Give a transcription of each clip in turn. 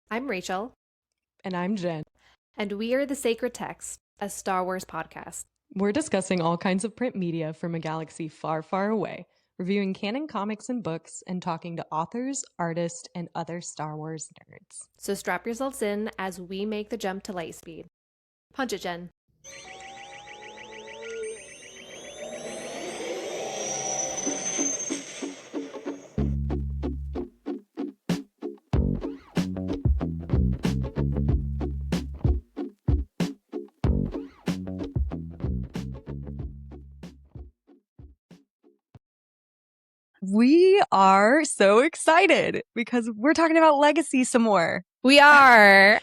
I'm Rachel. And I'm Jen. And we are The Sacred Text, a Star Wars podcast. We're discussing all kinds of print media from a galaxy far, far away, reviewing canon comics and books, and talking to authors, artists, and other Star Wars nerds. So strap yourselves in as we make the jump to light speed. Punch it, Jen. We are so excited because we're talking about Legacy some more. We are.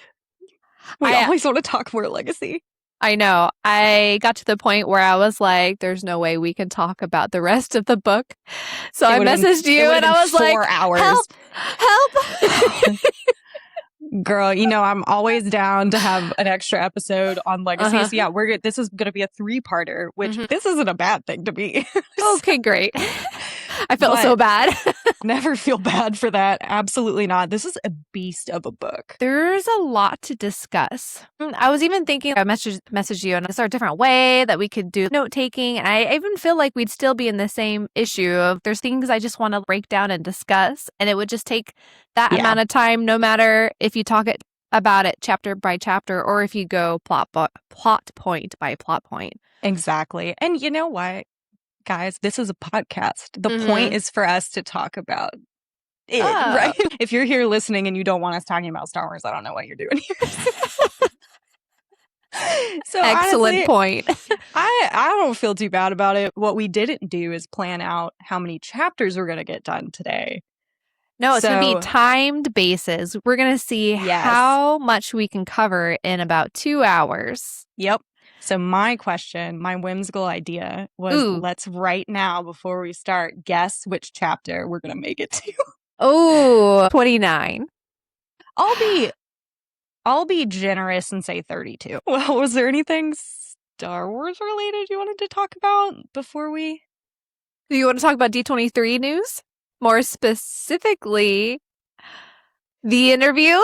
We always want to talk more Legacy. I know. I got to the point where I was like, there's no way we can talk about the rest of the book. So I messaged you and I was like, 4 hours. Help! Girl, you know, I'm always down to have an extra episode on Legacy. So yeah, this is going to be a 3-parter, which this isn't a bad thing to be. Okay, great. I felt so bad. Never feel bad for that. Absolutely not. This is a beast of a book. There's a lot to discuss. I was even thinking, I messaged you, and is there a different way that we could do note taking? And I even feel like we'd still be in the same issue of there's things I just want to break down and discuss, and it would just take that amount of time, no matter if you talk about it chapter by chapter or if you go plot point by plot point. Exactly. And you know what? Guys, this is a podcast. The point is for us to talk about it, right? If you're here listening and you don't want us talking about Star Wars, I don't know what you're doing here. So excellent point. I don't feel too bad about it. What we didn't do is plan out how many chapters we're going to get done today. No, it's going to be timed basis. We're going to see how much we can cover in about 2 hours. Yep. So my whimsical idea was let's right now, before we start, guess which chapter we're going to make it to. Oh, 29. I'll be generous and say 32. Well, was there anything Star Wars related you wanted to talk about before we? Do you want to talk about D23 news? More specifically, the interview?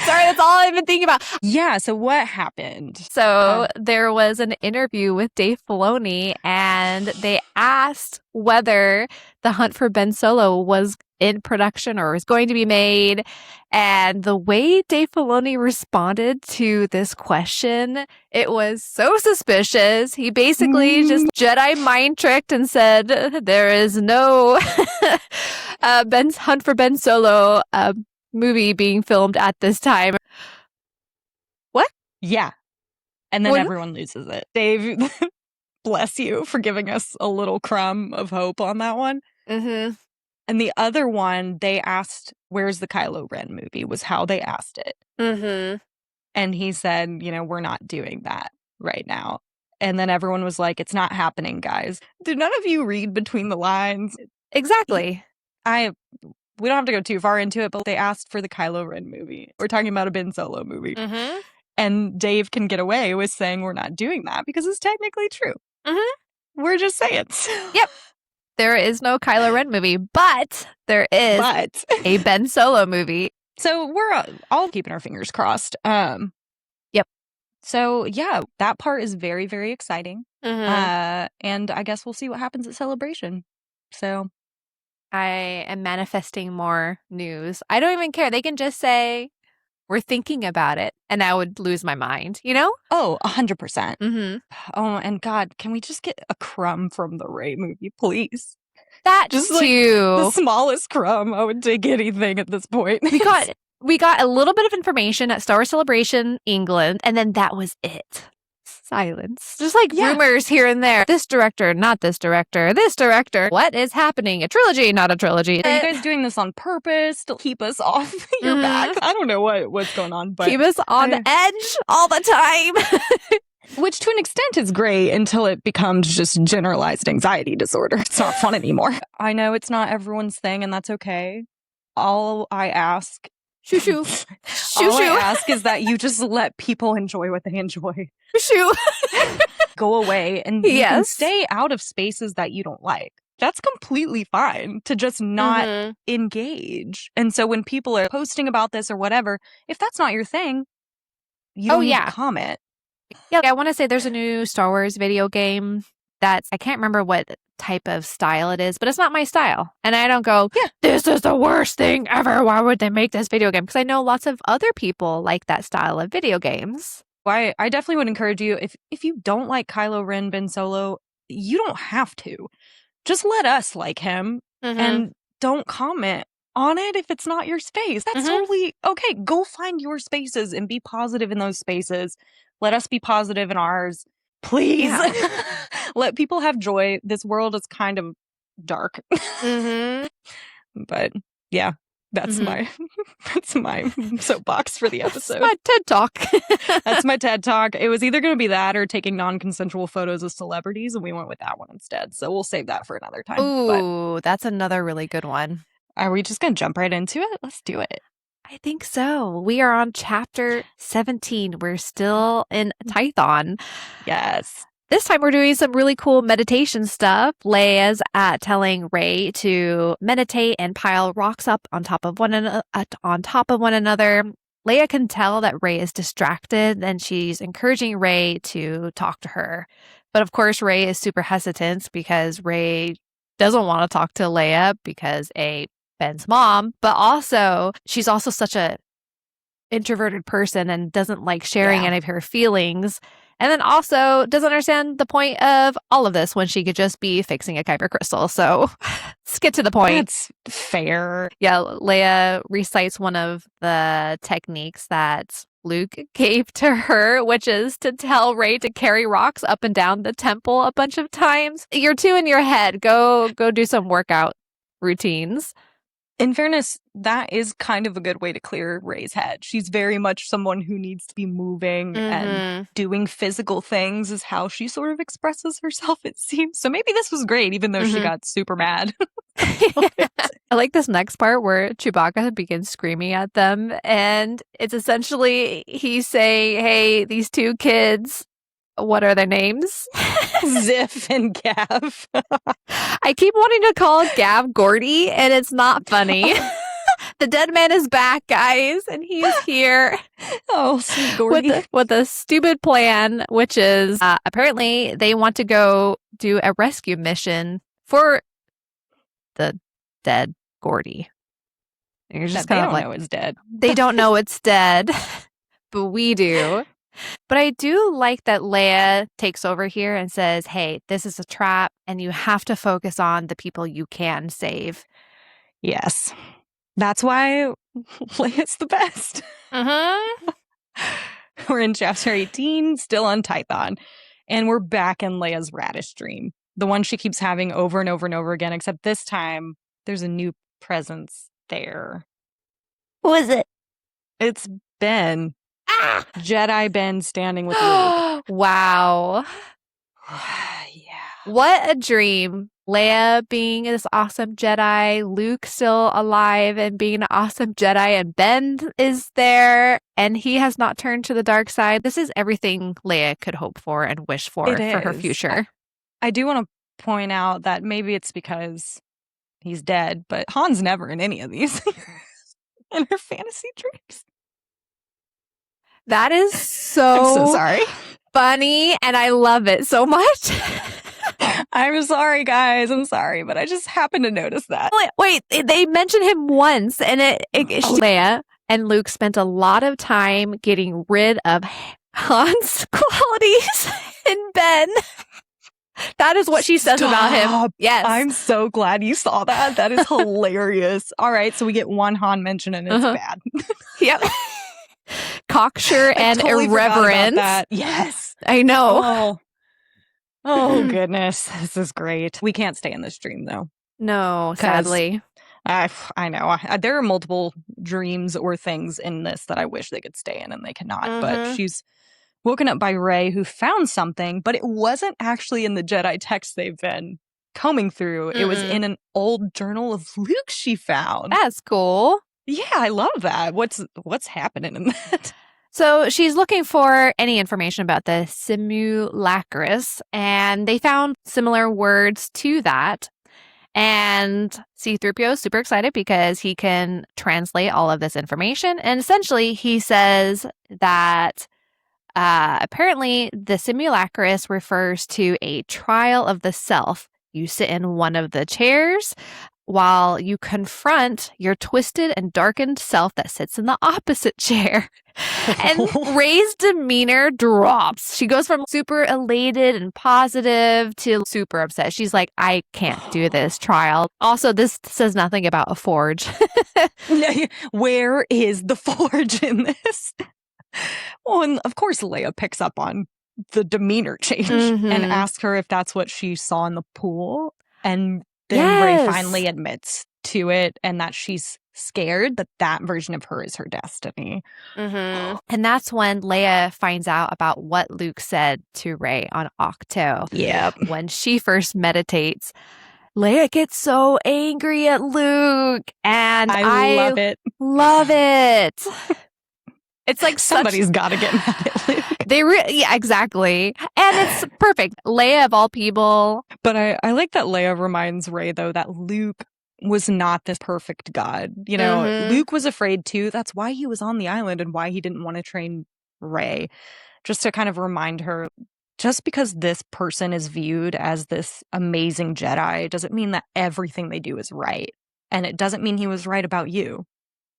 Sorry, that's all I've been thinking about. Yeah, so what happened? So there was an interview with Dave Filoni, and they asked whether The Hunt for Ben Solo was in production or was going to be made. And the way Dave Filoni responded to this question, it was so suspicious. He basically just Jedi mind tricked and said, there is no Hunt for Ben Solo movie being filmed at this time. What? Yeah. And then everyone loses it. Dave, bless you for giving us a little crumb of hope on that one. Mm-hmm. And the other one, they asked, where's the Kylo Ren movie, was how they asked it. Mm-hmm. And he said, we're not doing that right now. And then everyone was like, it's not happening, guys. Did none of you read between the lines? Exactly. We don't have to go too far into it, but they asked for the Kylo Ren movie. We're talking about a Ben Solo movie. Mm-hmm. And Dave can get away with saying we're not doing that because it's technically true. Mm-hmm. We're just saying. Yep. There is no Kylo Ren movie, but there is a Ben Solo movie. So we're all keeping our fingers crossed. Yep. So yeah, that part is very, very exciting. Mm-hmm. And I guess we'll see what happens at Celebration. So I am manifesting more news. I don't even care. They can just say, we're thinking about it. And I would lose my mind, Oh, 100%. Mm-hmm. Oh, and God, can we just get a crumb from the Rey movie, please? That just too. Like the smallest crumb. I would take anything at this point. We got a little bit of information at Star Wars Celebration England, and then that was it. Silence. Just like rumors here and there. This director, not this director. This director. What is happening? A trilogy, not a trilogy. Are you guys doing this on purpose to keep us off your back? I don't know what's going on, but keep us on edge all the time. Which to an extent is great until it becomes just generalized anxiety disorder. It's not fun anymore. I know it's not everyone's thing, and that's okay. All I ask Shoo-shoo. All I ask is that you just let people enjoy what they enjoy. Shoo. Go away and you can stay out of spaces that you don't like. that's completely fine to just not engage. And so when people are posting about this or whatever, if that's not your thing, you don't need to comment. Yeah, I want to say there's a new Star Wars video game that's, I can't remember what type of style it is, but it's not my style. And I don't go, this is the worst thing ever. Why would they make this video game? Because I know lots of other people like that style of video games. Well, I definitely would encourage you, if you don't like Kylo Ren, Ben Solo, you don't have to. Just let us like him and don't comment on it if it's not your space. That's totally okay. Go find your spaces and be positive in those spaces. Let us be positive in ours. Please. Yeah. Let people have joy. This world is kind of dark. But yeah, that's my soapbox for the episode. That's my TED Talk. That's my TED Talk. It was either going to be that or taking non-consensual photos of celebrities, and we went with that one instead. So we'll save that for another time. Ooh, that's another really good one. Are we just going to jump right into it? Let's do it. I think so. We are on chapter 17. We're still in Tython. Yes. This time we're doing some really cool meditation stuff. Leia's telling Rey to meditate and pile rocks up on top of one another. Leia can tell that Rey is distracted, and she's encouraging Rey to talk to her. But of course, Rey is super hesitant because Rey doesn't want to talk to Leia because Ben's mom, but also she's also such a introverted person and doesn't like sharing any of her feelings. And then also doesn't understand the point of all of this when she could just be fixing a kyber crystal. So let's get to the point. That's fair. Yeah, Leia recites one of the techniques that Luke gave to her, which is to tell Rey to carry rocks up and down the temple a bunch of times. You're too in your head. Go do some workout routines. In fairness, that is kind of a good way to clear Rey's head. She's very much someone who needs to be moving and doing physical things is how she sort of expresses herself, it seems. So maybe this was great, even though she got super mad. I like this next part where Chewbacca begins screaming at them. And it's essentially he's saying, hey, these two kids, what are their names? Ziff and Gav. I keep wanting to call Gav Gordy, and it's not funny. The dead man is back, guys, and he is here. Oh, sweet Gordy. With a stupid plan, which is apparently they want to go do a rescue mission for the dead Gordy. And you're just kind of like, they don't know it's dead. They don't know it's dead, but we do. But I do like that Leia takes over here and says, hey, this is a trap and you have to focus on the people you can save. Yes. That's why Leia's the best. We're in chapter 18, still on Tython. And we're back in Leia's radish dream. The one she keeps having over and over and over again, except this time there's a new presence there. Who is it? It's Ben. Jedi Ben standing with Luke. Wow. What a dream. Leia being this awesome Jedi, Luke still alive and being an awesome Jedi, and Ben is there, and he has not turned to the dark side. This is everything Leia could hope for and wish for her future. I do want to point out that maybe it's because he's dead, but Han's never in any of these in her fantasy dreams. That is so, I'm so sorry. Funny, and I love it so much. I'm sorry, guys. I'm sorry, but I just happened to notice that. Wait, they mentioned him once, and Leia and Luke spent a lot of time getting rid of Han's qualities in Ben. That is what she says about him. Yes. I'm so glad you saw that. That is hilarious. All right, so we get one Han mention, and it's bad. Yep. Cocksure and totally irreverent. That. Yes. I know. Oh, goodness. This is great. We can't stay in this dream, though. No, sadly. I know. There are multiple dreams or things in this that I wish they could stay in, and they cannot. But she's woken up by Rey, who found something, but it wasn't actually in the Jedi text they've been combing through. It was in an old journal of Luke she found. That's cool. Yeah, I love that. What's happening in that? So she's looking for any information about the simulacrus, and they found similar words to that. And C-3PO is super excited because he can translate all of this information. And essentially, he says that apparently the simulacrus refers to a trial of the self. You sit in one of the chairs while you confront your twisted and darkened self that sits in the opposite chair. And Rey's demeanor drops. She goes from super elated and positive to super upset. She's like, I can't do this trial. Also, this says nothing about a forge. Where is the forge in this? Well, and of course, Leia picks up on the demeanor change and asks her if that's what she saw in the pool. And then Rey finally admits to it and that she's scared that that version of her is her destiny. And that's when Leia finds out about what Luke said to Rey on Octo. Yep. When she first meditates, Leia gets so angry at Luke, and I love it. Love it. It's like somebody's got to get mad at Luke. Yeah, exactly. And it's perfect. Leia of all people. But I like that Leia reminds Rey, though, that Luke was not this perfect god. You know, Luke was afraid too. That's why he was on the island and why he didn't want to train Rey. Just to kind of remind her, just because this person is viewed as this amazing Jedi doesn't mean that everything they do is right. And it doesn't mean he was right about you.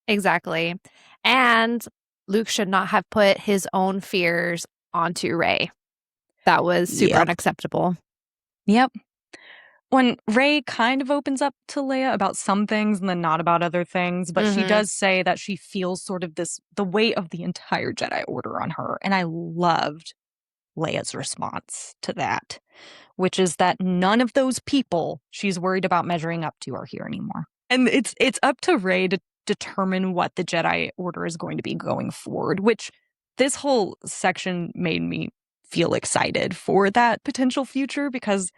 Exactly. And Luke should not have put his own fears onto Rey. That was super unacceptable. Yep. When Rey kind of opens up to Leia about some things and then not about other things, but she does say that she feels sort of the weight of the entire Jedi Order on her. And I loved Leia's response to that, which is that none of those people she's worried about measuring up to are here anymore. And it's up to Rey to determine what the Jedi Order is going to be going forward, which this whole section made me feel excited for that potential future, because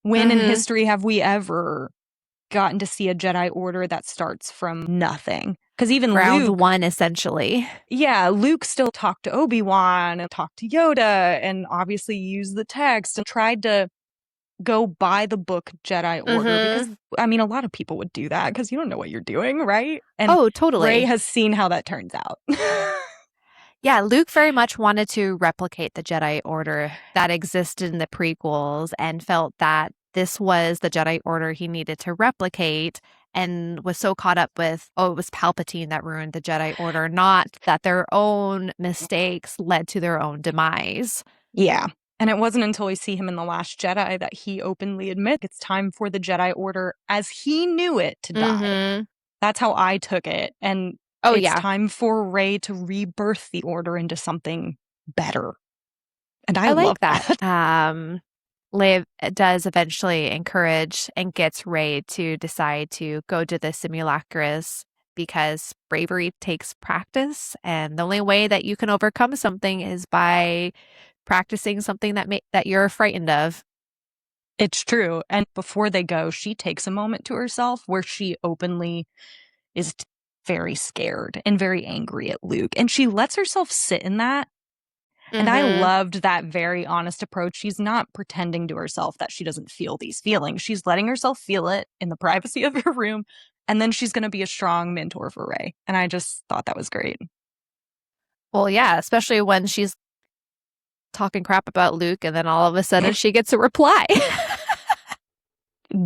when in history have we ever gotten to see a Jedi Order that starts from nothing? Because even round Luke, one, essentially. Yeah, Luke still talked to Obi-Wan and talked to Yoda and obviously used the text and tried to go by the book Jedi Order, because I mean a lot of people would do that because you don't know what you're doing, right? And totally. Rey has seen how that turns out. Yeah, Luke very much wanted to replicate the Jedi Order that existed in the prequels and felt that this was the Jedi Order he needed to replicate, and was so caught up with, it was Palpatine that ruined the Jedi Order, not that their own mistakes led to their own demise. Yeah. And it wasn't until we see him in The Last Jedi that he openly admits it's time for the Jedi Order as he knew it to die. That's how I took it. And it's time for Rey to rebirth the Order into something better. And I like love that. Leia does eventually encourage and gets Rey to decide to go to the simulacrus, because bravery takes practice. And the only way that you can overcome something is by practicing something that you're frightened of. It's true. And before they go, she takes a moment to herself where she openly is very scared and very angry at Luke. And she lets herself sit in that. And I loved that very honest approach. She's not pretending to herself that she doesn't feel these feelings. She's letting herself feel it in the privacy of her room. And then she's going to be a strong mentor for Rey. And I just thought that was great. Well, yeah, especially when she's talking crap about Luke and then all of a sudden she gets a reply.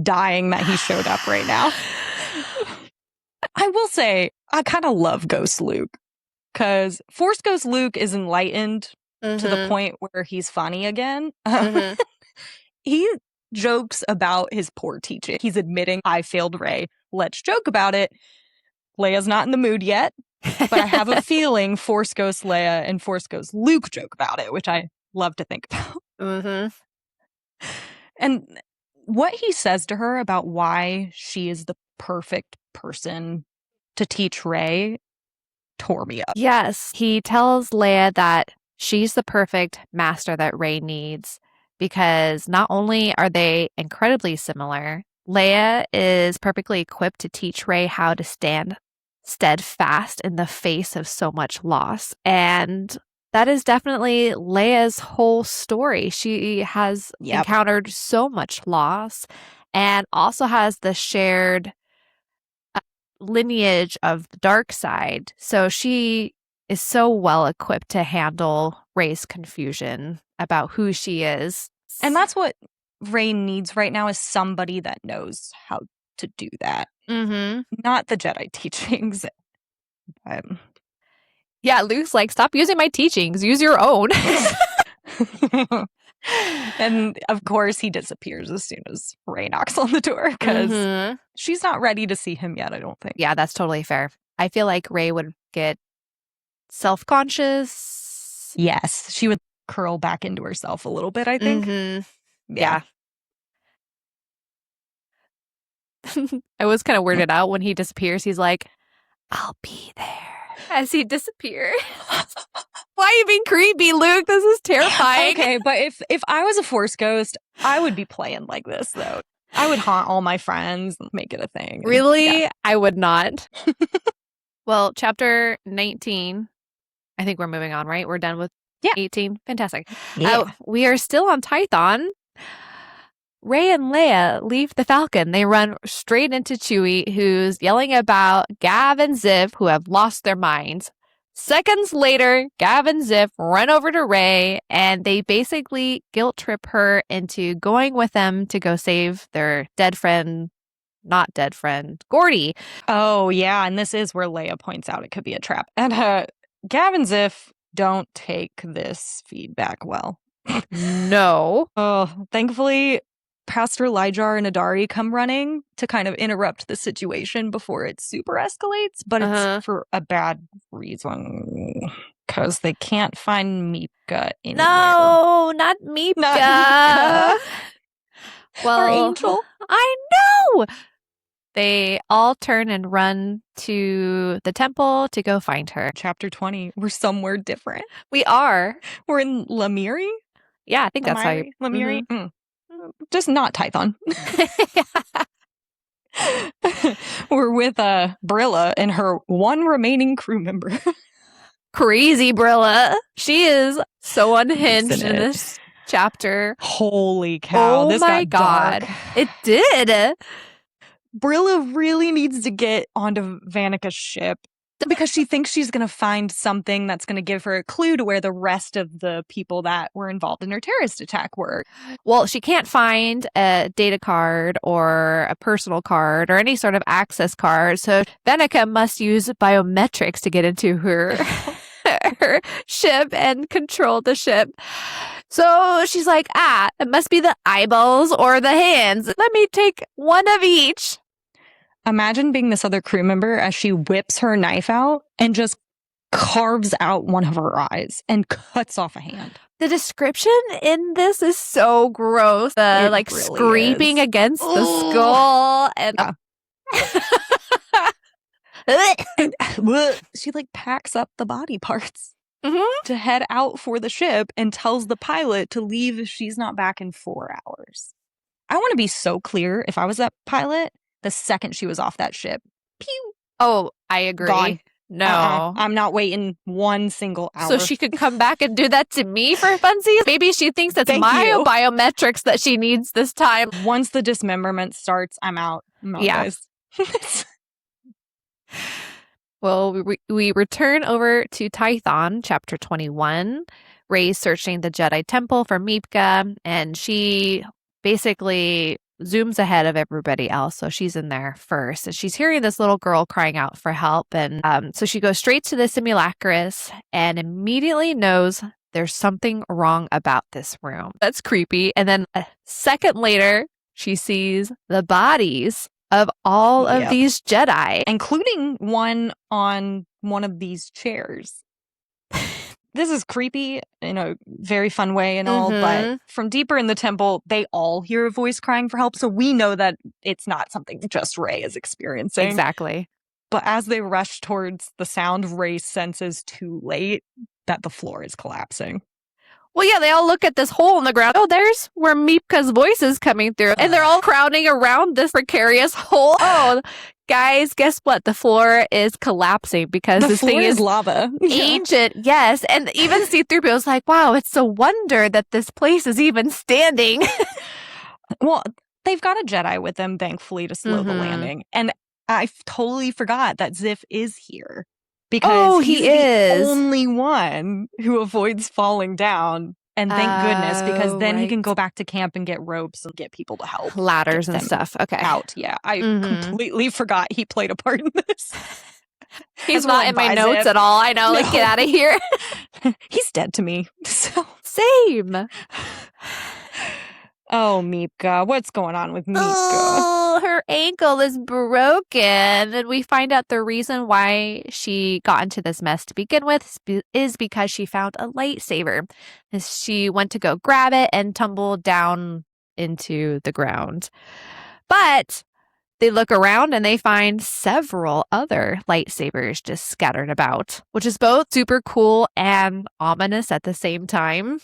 Dying that he showed up right now. I will say, I kind of love Ghost Luke, because Force Ghost Luke is enlightened to the point where he's funny again. He jokes about his poor teaching. He's admitting, I failed Rey. Let's joke about it. Leia's not in the mood yet, but I have a feeling Force Ghost Leia and Force Ghost Luke joke about it, which I love to think about. And what he says to her about why she is the perfect person to teach Rey tore me up. Yes, he tells Leia that she's the perfect master that Rey needs, because not only are they incredibly similar, Leia is perfectly equipped to teach Rey how to stand steadfast in the face of so much loss. And that is definitely Leia's whole story. She has encountered so much loss, and also has the shared lineage of the dark side. So she is so well equipped to handle Rey's confusion about who she is. And that's what Rey needs right now, is somebody that knows how to do that. Mm-hmm. Not the Jedi teachings. Yeah, Luke's like, stop using my teachings. Use your own. And of course, he disappears as soon as Rey knocks on the door because she's not ready to see him yet, I don't think. Yeah, that's totally fair. I feel like Rey would get self-conscious. Yes, she would curl back into herself a little bit, I think. Yeah. I was kind of weirded out when he disappears. He's like, I'll be there as he disappears. Why are you being creepy, Luke? This is terrifying. Okay, but if I was a Force ghost, I would be playing like this, though. I would haunt all my friends and make it a thing. Really? Yeah. I would not. Well, chapter 19. I think we're moving on, right? We're done with 18. Fantastic. Yeah. We are still on Tython. Rey and Leia leave the Falcon. They run straight into Chewie, who's yelling about Gav and Ziv, who have lost their minds. Seconds later, Gav and Ziv run over to Rey, and they basically guilt trip her into going with them to go save their dead friend, not dead friend, Gordy. Oh, yeah, and this is where Leia points out it could be a trap. And Gav and Ziv don't take this feedback well. No. Oh, thankfully, Pastor Lyjar and Adari come running to kind of interrupt the situation before it super escalates, but it's for a bad reason, because they can't find Meepka anywhere. No, not Meepka. Not Meepka. Well, our angel. I know. They all turn and run to the temple to go find her. Chapter 20, we're somewhere different. We are. We're in Lamiri? Yeah, I think that's how you... Lamiri? Just not Tython. We're with Brilla and her one remaining crew member. Crazy Brilla. She is so unhinged in this chapter. Holy cow. Oh this my got God. Dark. It did. Brilla really needs to get onto Vanika's ship because she thinks she's going to find something that's going to give her a clue to where the rest of the people that were involved in her terrorist attack were. Well, she can't find a data card or a personal card or any sort of access card. So Vanica must use biometrics to get into her, her ship and control the ship. So she's like, it must be the eyeballs or the hands. Let me take one of each. Imagine being this other crew member as she whips her knife out and just carves out one of her eyes and cuts off a hand. The description in this is so gross. It like really scraping is. against the skull and she like packs up the body parts to head out for the ship and tells the pilot to leave if she's not back in 4 hours. I want to be so clear. If I was that pilot, the second she was off that ship, pew. Oh, I agree. Gone. No. I'm not waiting 1 single hour. So she could come back and do that to me for funsies? Maybe she thinks it's my biometrics that she needs this time. Once the dismemberment starts, I'm out. Guys. Well, we return over to Tython, chapter 21. Rey's searching the Jedi Temple for Meepka, and she basically zooms ahead of everybody else. So she's in there first, and she's hearing this little girl crying out for help. And so she goes straight to the simulacrus and immediately knows there's something wrong about this room. That's creepy. And then a second later, she sees the bodies of all of these Jedi, including one on one of these chairs. This is creepy in a very fun way and all, but from deeper in the temple, they all hear a voice crying for help. So we know that it's not something just Rey is experiencing. Exactly. But as they rush towards the sound, Rey senses too late that the floor is collapsing. Well, yeah, they all look at this hole in the ground. Oh, there's where Meepka's voice is coming through. And they're all crowding around this precarious hole. Oh, guys, guess what? The floor is collapsing because this thing is lava. Ancient, yes. And even C-3PO is like, wow, it's a wonder that this place is even standing. Well, they've got a Jedi with them, thankfully, to slow the landing. And I totally forgot that Ziff is here. Because he's the only one who avoids falling down. And thank goodness, because then he can go back to camp and get ropes and get people to help. Ladders and stuff. Okay. Out. Yeah. I completely forgot he played a part in this. He's not in my notes at all. I know. No. Like, get out of here. He's dead to me. So. Same. Oh, Meepka. What's going on with Meepka? Oh, her ankle is broken. And we find out the reason why she got into this mess to begin with is because she found a lightsaber. She went to go grab it and tumbled down into the ground. But they look around and they find several other lightsabers just scattered about, which is both super cool and ominous at the same time.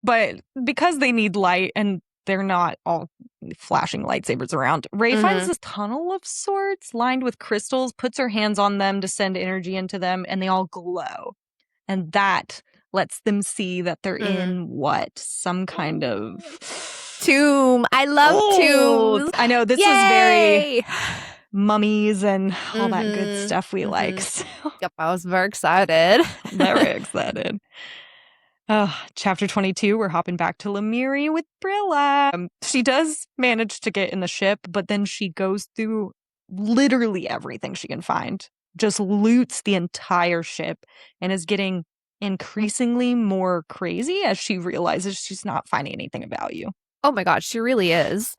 But because they need light and they're not all flashing lightsabers around, Rey finds this tunnel of sorts lined with crystals, puts her hands on them to send energy into them, and they all glow. And that lets them see that they're in some kind of tomb. I love tombs. I know, this is very mummies and all that good stuff we like. So. Yep, I was very excited. Very excited. Oh, chapter 22, we're hopping back to Lemiri with Brilla. She does manage to get in the ship, but then she goes through literally everything she can find. Just loots the entire ship and is getting increasingly more crazy as she realizes she's not finding anything of value. Oh my God, she really is.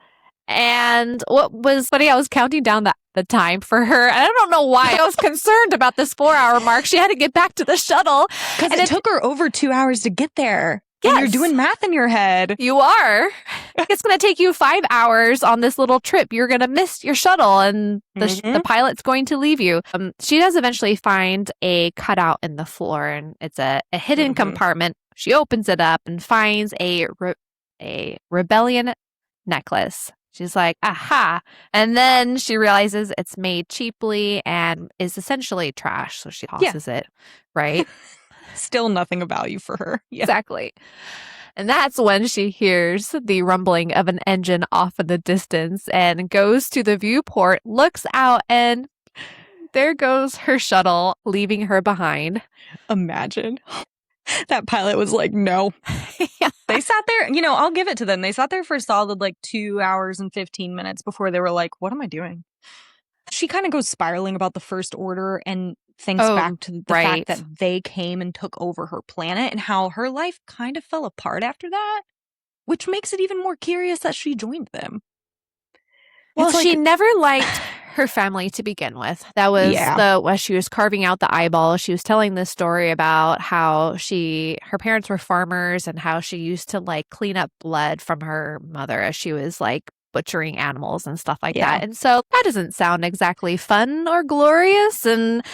And what was funny, I was counting down the time for her. And I don't know why I was concerned about this 4-hour mark. She had to get back to the shuttle. Because it took her over 2 hours to get there. Yes. And you're doing math in your head. You are. It's going to take you 5 hours on this little trip. You're going to miss your shuttle and the pilot's going to leave you. She does eventually find a cutout in the floor, and it's a hidden compartment. She opens it up and finds a rebellion necklace. She's like, aha. And then she realizes it's made cheaply and is essentially trash. So she tosses it, right? Still nothing of value for her. Yeah. Exactly. And that's when she hears the rumbling of an engine off in the distance and goes to the viewport, looks out, and there goes her shuttle, leaving her behind. Imagine. That pilot was like, no. Yeah. They sat there, I'll give it to them. They sat there for a solid 2 hours and 15 minutes before they were like, what am I doing? She kind of goes spiraling about the First Order and thinks back to the fact that they came and took over her planet and how her life kind of fell apart after that, which makes it even more curious that she joined them. Well, she never liked her family to begin with. That was when she was carving out the eyeball. She was telling this story about how her parents were farmers and how she used to clean up blood from her mother as she was butchering animals and stuff like that. And so that doesn't sound exactly fun or glorious. And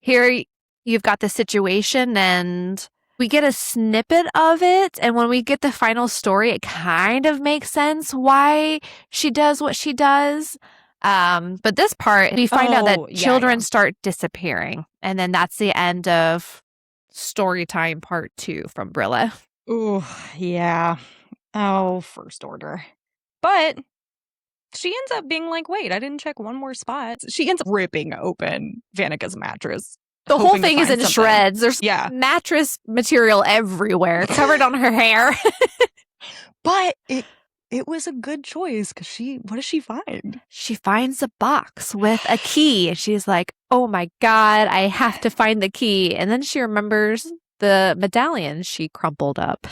here you've got the situation and we get a snippet of it. And when we get the final story, it kind of makes sense why she does what she does. But this part, we find out that children start disappearing. And then that's the end of story time part 2 from Brilla. Ooh, yeah. Oh, First Order. But she ends up being like, wait, I didn't check one more spot. She ends up ripping open Vanika's mattress. The whole thing is in shreds. There's mattress material everywhere, covered on her hair. But it was a good choice because what does she find? She finds a box with a key. And she's like, oh my God, I have to find the key. And then she remembers the medallion she crumpled up.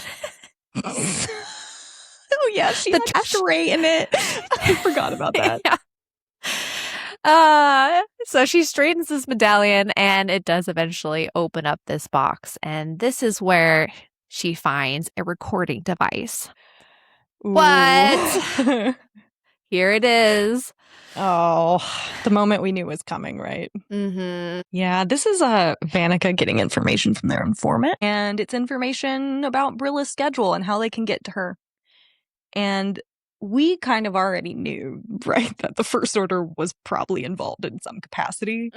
Oh yeah, she had stray in it. I forgot about that. So she straightens this medallion and it does eventually open up this box. And this is where she finds a recording device. Ooh. What? Here it is. Oh, the moment we knew was coming, right? Mm-hmm. Yeah, this is Vanica getting information from their informant. And it's information about Brilla's schedule and how they can get to her. And we kind of already knew, right, that the First Order was probably involved in some capacity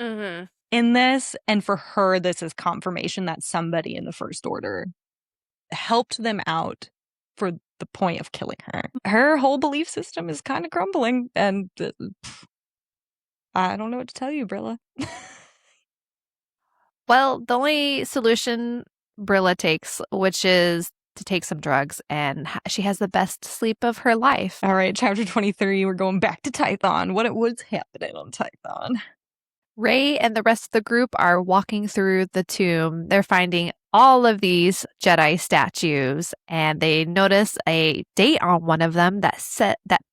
in this. And for her, this is confirmation that somebody in the First Order helped them out for the point of killing her. Her whole belief system is kind of crumbling, and I don't know what to tell you, Brilla. Well, the only solution Brilla takes, which is to take some drugs, and she has the best sleep of her life. All right, chapter 23, we're going back to Tython. What's happening on Tython? Rey and the rest of the group are walking through the tomb. They're finding all of these Jedi statues, and they notice a date on one of them that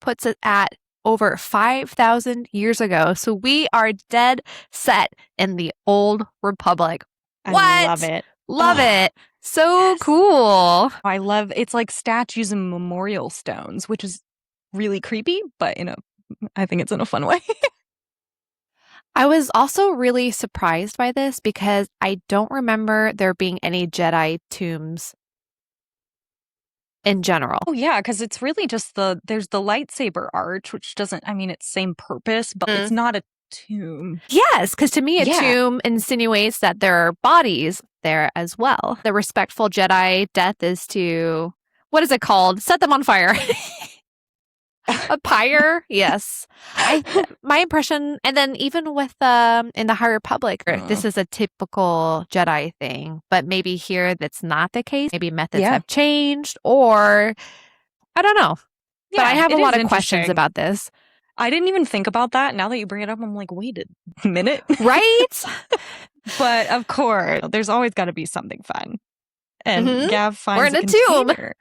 puts it at over 5,000 years ago. So we are dead set in the old Republic. I love it. Love it. So cool. I love it's like statues and memorial stones, which is really creepy, but I think it's in a fun way. I was also really surprised by this because I don't remember there being any Jedi tombs in general. Oh yeah, because it's really just there's the lightsaber arch, which doesn't, it's same purpose, but it's not a tomb. Yes, because to me a tomb insinuates that there are bodies there as well. The respectful Jedi death is to, what is it called? Set them on fire. A pyre? Yes. My impression, and then even with in the High Republic, this is a typical Jedi thing, but maybe here that's not the case. Maybe methods have changed, or I don't know. Yeah, but I have a lot of questions about this. I didn't even think about that. Now that you bring it up, I'm like, wait a minute. Right? But of course, there's always got to be something fun. And Gav finds We're in a container.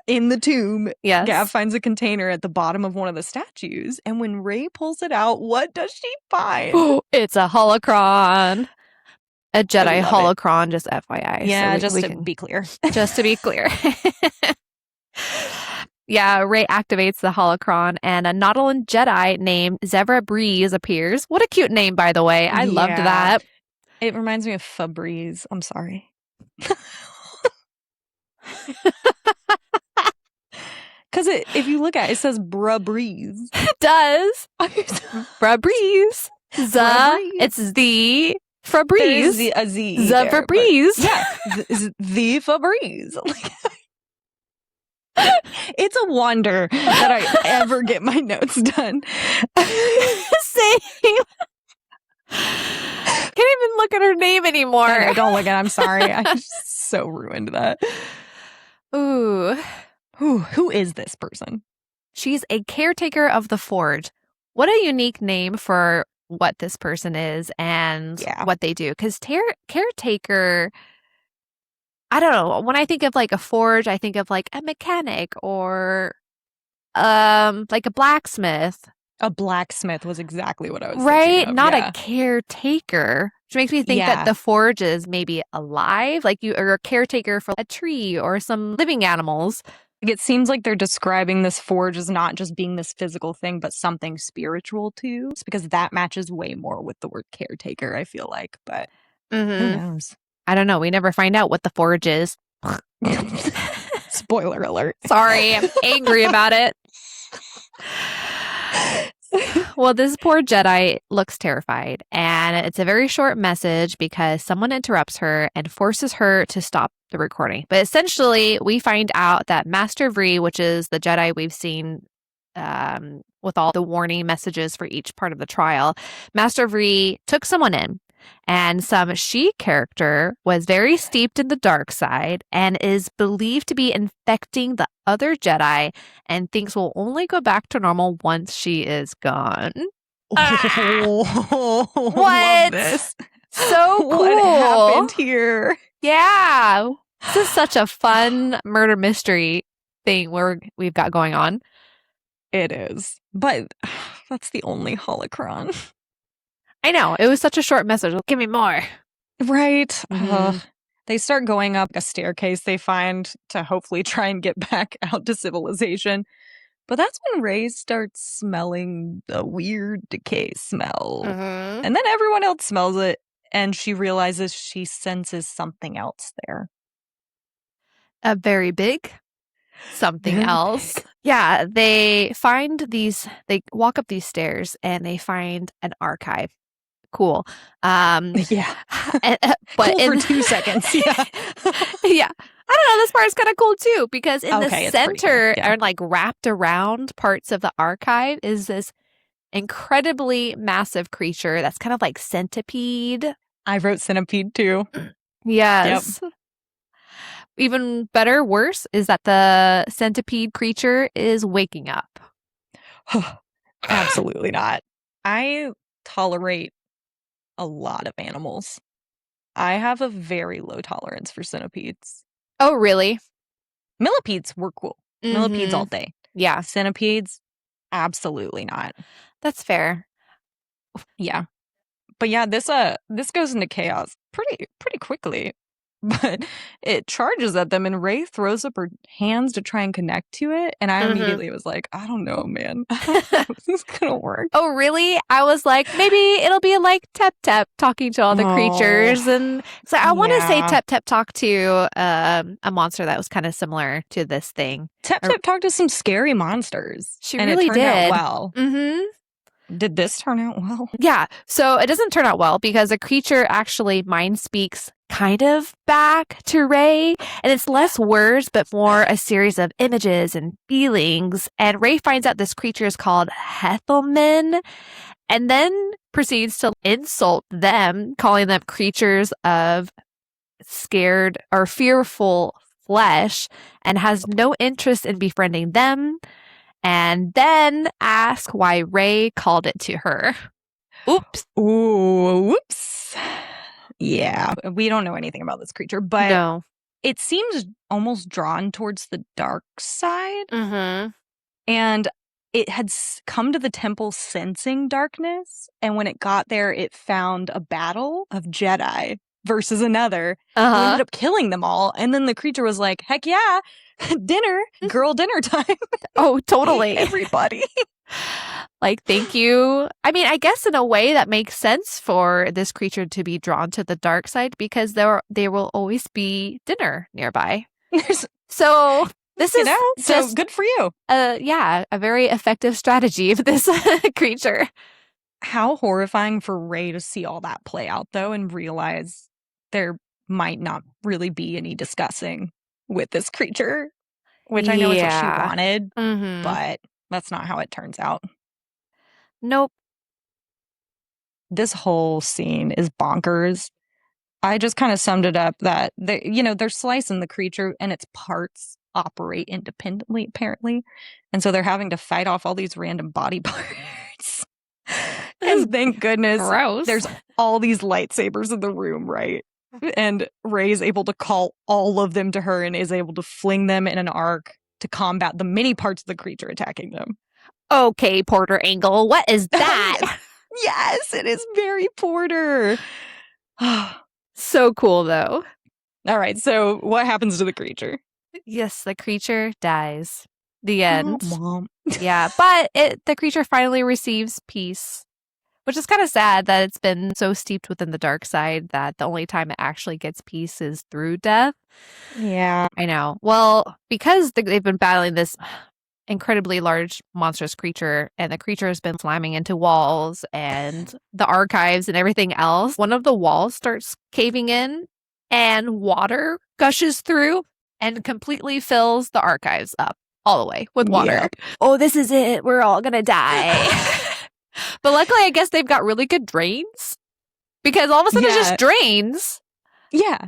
In the tomb. Yes. Gav finds a container at the bottom of one of the statues. And when Rey pulls it out, what does she find? It's a holocron. A Jedi holocron, just FYI. Yeah, so to be clear. Just to be clear. Yeah, Rey activates the holocron, and a Nautolan Jedi named Zevra Breeze appears. What a cute name, by the way. I loved that. It reminds me of Febreze. I'm sorry. Because if you look at it, it says Bra Breeze. It does. Bra Breeze. It's the Febreze. There's a Z. The Febreze. Yeah. The Febreze. It's a wonder that I ever get my notes done. Same. Can't even look at her name anymore. I don't look at it. I'm sorry. I just so ruined that. Ooh. Who is this person? She's a caretaker of the Forge. What a unique name for what this person is and what they do. Because caretaker, I don't know. When I think of like a forge, I think of like a mechanic or like a blacksmith. A blacksmith was exactly what I was thinking Right? of. Not a caretaker. Which makes me think that the forge is maybe alive. Like you are a caretaker for a tree or some living animals. It seems like they're describing this forge as not just being this physical thing, but something spiritual too. It's because that matches way more with the word caretaker, I feel like. But who knows? I don't know. We never find out what the forge is. Spoiler alert. Sorry, I'm angry about it. Well, this poor Jedi looks terrified, and it's a very short message because someone interrupts her and forces her to stop the recording. But essentially, we find out that Master Vree, which is the Jedi we've seen with all the warning messages for each part of the trial, Master Vree took someone in. And some she character was very steeped in the dark side and is believed to be infecting the other Jedi and thinks will only go back to normal once she is gone. Oh, what? Love this. So cool. What happened here? Yeah. This is such a fun murder mystery thing we've got going on. It is. But that's the only holocron. I know. It was such a short message. Give me more. Right. Mm-hmm. They start going up a staircase they find to hopefully try and get back out to civilization. But that's when Rey starts smelling the weird decay smell. Mm-hmm. And then everyone else smells it, and she realizes she senses something else there. A very big something else. Yeah, they walk up these stairs and they find an archive. Cool. Yeah. But cool for 2 seconds. Yeah. Yeah. I don't know, this part is kind of cool too, because in the Okay, it's pretty cool, center yeah. and like wrapped around parts of the archive is this incredibly massive creature that's kind of like centipede. I wrote centipede too. Yes. Even better, worse, is that the centipede creature is waking up. Absolutely not. I tolerate a lot of animals. I have a very low tolerance for centipedes. Oh, really? Millipedes were cool. Millipedes all day. Yeah, Centipedes, absolutely not. that's fair. Yeah. But yeah, this goes into chaos pretty quickly. But it charges at them, and Rey throws up her hands to try and connect to it. And I immediately was like, I don't know, man. I don't know if this is gonna work. Oh, really? I was like, maybe it'll be like Tep Tep talking to all the creatures. And so I want to say Yeah. Tep Tep talked to a monster that was kind of similar to this thing. Tep Tep talked to some scary monsters. She and really it turned out did. well. Mm-hmm. Did this turn out well? Yeah. So it doesn't turn out well because the creature actually mind speaks kind of back to Rey. And it's less words, but more a series of images and feelings. And Rey finds out this creature is called Hethelman and then proceeds to insult them, calling them creatures of scared or fearful flesh, and has no interest in befriending them. And then ask why Rey called it to her. Oops. Ooh, whoops. Yeah, we don't know anything about this creature, but No. it seems almost drawn towards the dark side. Mm-hmm. And it had come to the temple sensing darkness. And when it got there, it found a battle of Jedi versus another. Who ended up killing them all. And then the creature was like, heck yeah, dinner, girl dinner time. Oh, totally. Everybody. Like, thank you. I mean, I guess in a way that makes sense for this creature to be drawn to the dark side because there will always be dinner nearby. So this is so good for you. A very effective strategy of this creature. How horrifying for Rey to see all that play out, though, and realize there might not really be any discussing with this creature, which I know is what she wanted, but that's not how it turns out. Nope. This whole scene is bonkers. I just kind of summed it up that they're slicing the creature and its parts operate independently, apparently. And so they're having to fight off all these random body parts. And thank goodness Gross. there's all these lightsabers in the room, right? And Rey is able to call all of them to her and is able to fling them in an arc to combat the many parts of the creature attacking them. Okay, Porter Angle, what is that? Yes, it is very Porter. So cool, though. All right, so what happens to the creature? Yes, the creature dies. The end. Mom. Yeah, but the creature finally receives peace, which is kind of sad that it's been so steeped within the dark side that the only time it actually gets peace is through death. Yeah. I know. Well, because they've been battling this incredibly large monstrous creature and the creature has been slamming into walls and the archives and everything else, one of the walls starts caving in and water gushes through and completely fills the archives up all the way with water. Yep. Oh, this is it. We're all gonna die. But luckily, I guess they've got really good drains because all of a sudden it just drains. Yeah.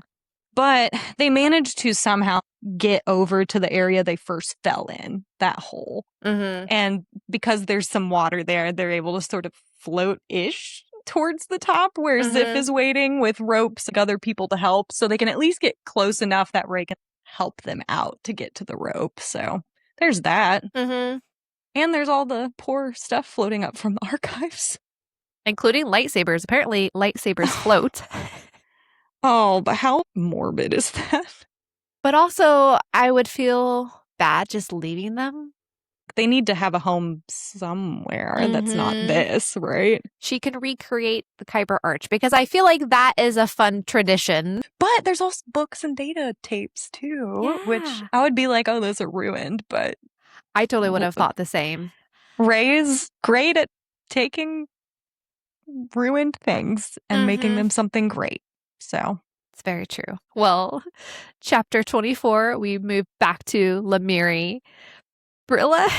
But they managed to somehow get over to the area they first fell in, that hole. And because there's some water there, they're able to sort of float-ish towards the top where Ziff is waiting with ropes and other people to help. So they can at least get close enough that Rey can help them out to get to the rope. So there's that. And there's all the poor stuff floating up from the archives. Including lightsabers. Apparently, lightsabers float. Oh, but how morbid is that? But also, I would feel bad just leaving them. They need to have a home somewhere that's not this, right? She can recreate the Kyber Arch because I feel like that is a fun tradition. But there's also books and data tapes too, which I would be like, oh, those are ruined. But I totally would have thought the same. Rey's great at taking ruined things and making them something great. So It's very true. Well, chapter 24, we move back to Lemiri. Brilla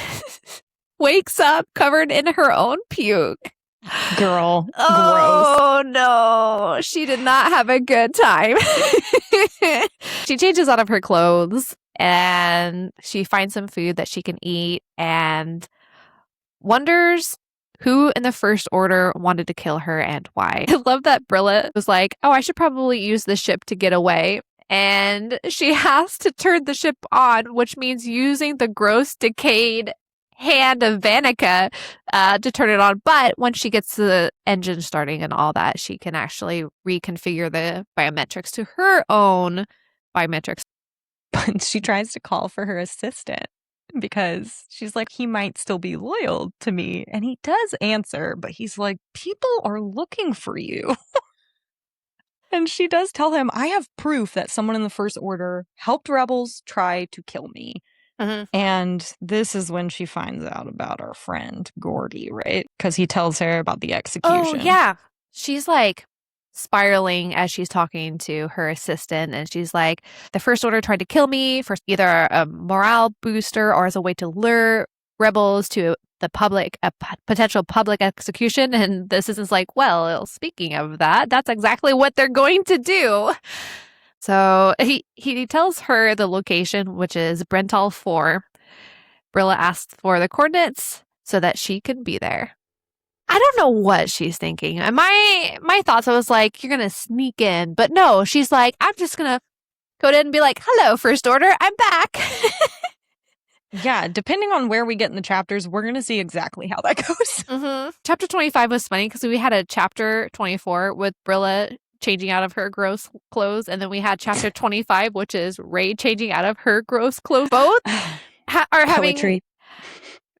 wakes up covered in her own puke. Girl, gross. Oh, no. She did not have a good time. She changes out of her clothes and she finds some food that she can eat and wonders who in the First Order wanted to kill her and why. I love that Brilla was like, oh, I should probably use the ship to get away. And she has to turn the ship on, which means using the gross, decayed hand of Vanica to turn it on. But when she gets the engine starting and all that, she can actually reconfigure the biometrics to her own biometrics. But she tries to call for her assistant because she's like, he might still be loyal to me. And he does answer, but he's like, people are looking for you. And she does tell him, I have proof that someone in the First Order helped rebels try to kill me. Mm-hmm. And this is when she finds out about our friend Gordy, right? Because he tells her about the execution. Oh, yeah. She's like spiraling as she's talking to her assistant. And she's like, the First Order tried to kill me for either a morale booster or as a way to lure rebels to the public, a potential public execution. And this is like, well, speaking of that, that's exactly what they're going to do. So he tells her the location, which is Brental 4. Brilla asks for the coordinates so that she can be there. I don't know what she's thinking. My thoughts, I was like, you're going to sneak in. But no, she's like, I'm just going to go in and be like, hello, First Order, I'm back. Yeah, depending on where we get in the chapters, we're going to see exactly how that goes. Mm-hmm. Chapter 25 was funny because we had a chapter 24 with Brilla changing out of her gross clothes. And then we had chapter 25, which is Rey changing out of her gross clothes. Both are having poetry.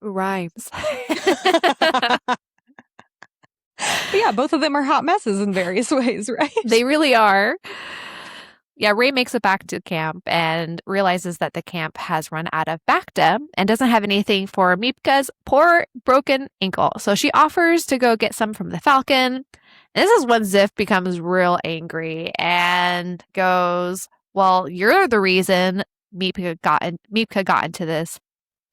Rhymes. But yeah, both of them are hot messes in various ways, right? They really are. Yeah, Rey makes it back to camp and realizes that the camp has run out of Bacta and doesn't have anything for Meepka's poor broken ankle. So she offers to go get some from the Falcon. And this is when Ziff becomes real angry and goes, well, you're the reason Meepka got into this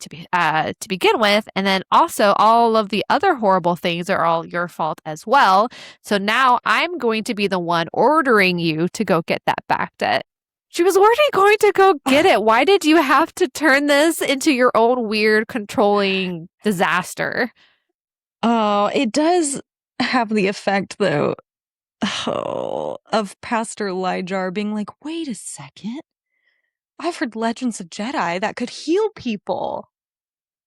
to begin with. And then also all of the other horrible things are all your fault as well. So now I'm going to be the one ordering you to go get that Bacta. She was already going to go get it. Why did you have to turn this into your own weird controlling disaster? Oh, it does have the effect, though, of Pastor Lyjar being like, wait a second. I've heard legends of Jedi that could heal people.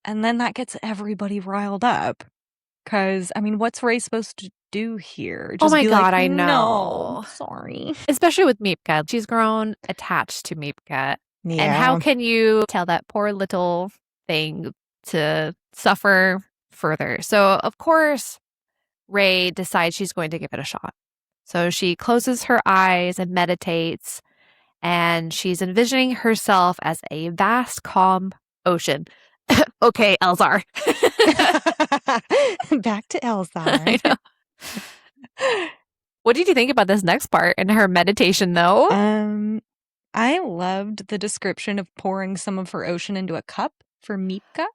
And then that gets everybody riled up. Because, I mean, what's Rey supposed to do here? Just my God, like, I know. No, sorry. Especially with Meepka. She's grown attached to Meepka. Yeah. And how can you tell that poor little thing to suffer further? So, of course, Rey decides she's going to give it a shot. So she closes her eyes and meditates. And she's envisioning herself as a vast, calm ocean. Okay, Elzar. Back to Elzar. I know. What did you think about this next part in her meditation, though? I loved the description of pouring some of her ocean into a cup for Meepka.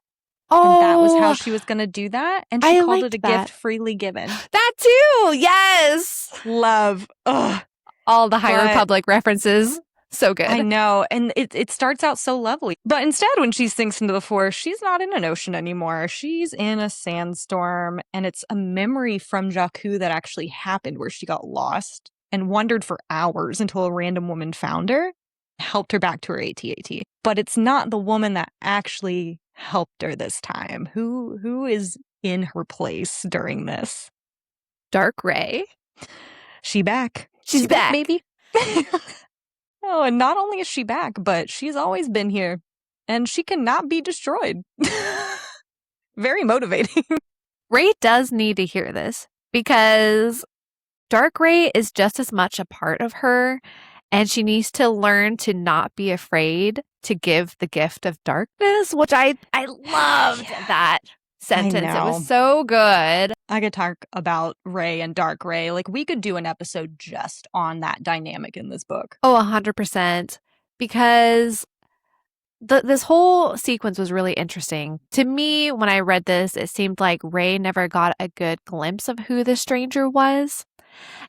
Oh, and that was how she was going to do that. And she called it a gift freely given. That too. Yes. Love. Ugh. All the High Republic references. So good. I know. And it starts out so lovely. But instead, when she sinks into the Force, she's not in an ocean anymore. She's in a sandstorm. And it's a memory from Jakku that actually happened where she got lost and wandered for hours until a random woman found her, helped her back to her AT-AT. But it's not the woman that actually helped her this time. Who is in her place during this? Dark Rey. She back. She's back, baby. Oh, and not only is she back, but she's always been here. And she cannot be destroyed. Very motivating. Rey does need to hear this because Dark Rey is just as much a part of her, and she needs to learn to not be afraid to give the gift of darkness, which I loved that. sentence. It know. was so good. I could talk about Rey and Dark Rey. Like, we could do an episode just on that dynamic in this book. Oh, 100%. Because this whole sequence was really interesting. To me, when I read this, it seemed like Rey never got a good glimpse of who the stranger was,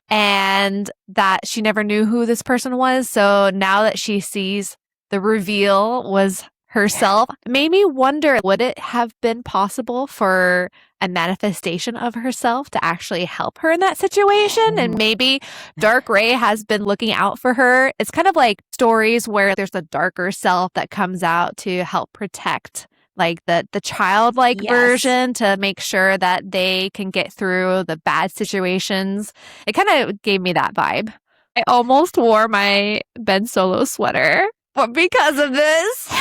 and that she never knew who this person was. So now that she sees the reveal was herself, made me wonder, would it have been possible for a manifestation of herself to actually help her in that situation? And maybe Dark Rey has been looking out for her. It's kind of like stories where there's a darker self that comes out to help protect like the childlike version, to make sure that they can get through the bad situations. It kind of gave me that vibe. I almost wore my Ben Solo sweater, but because of this.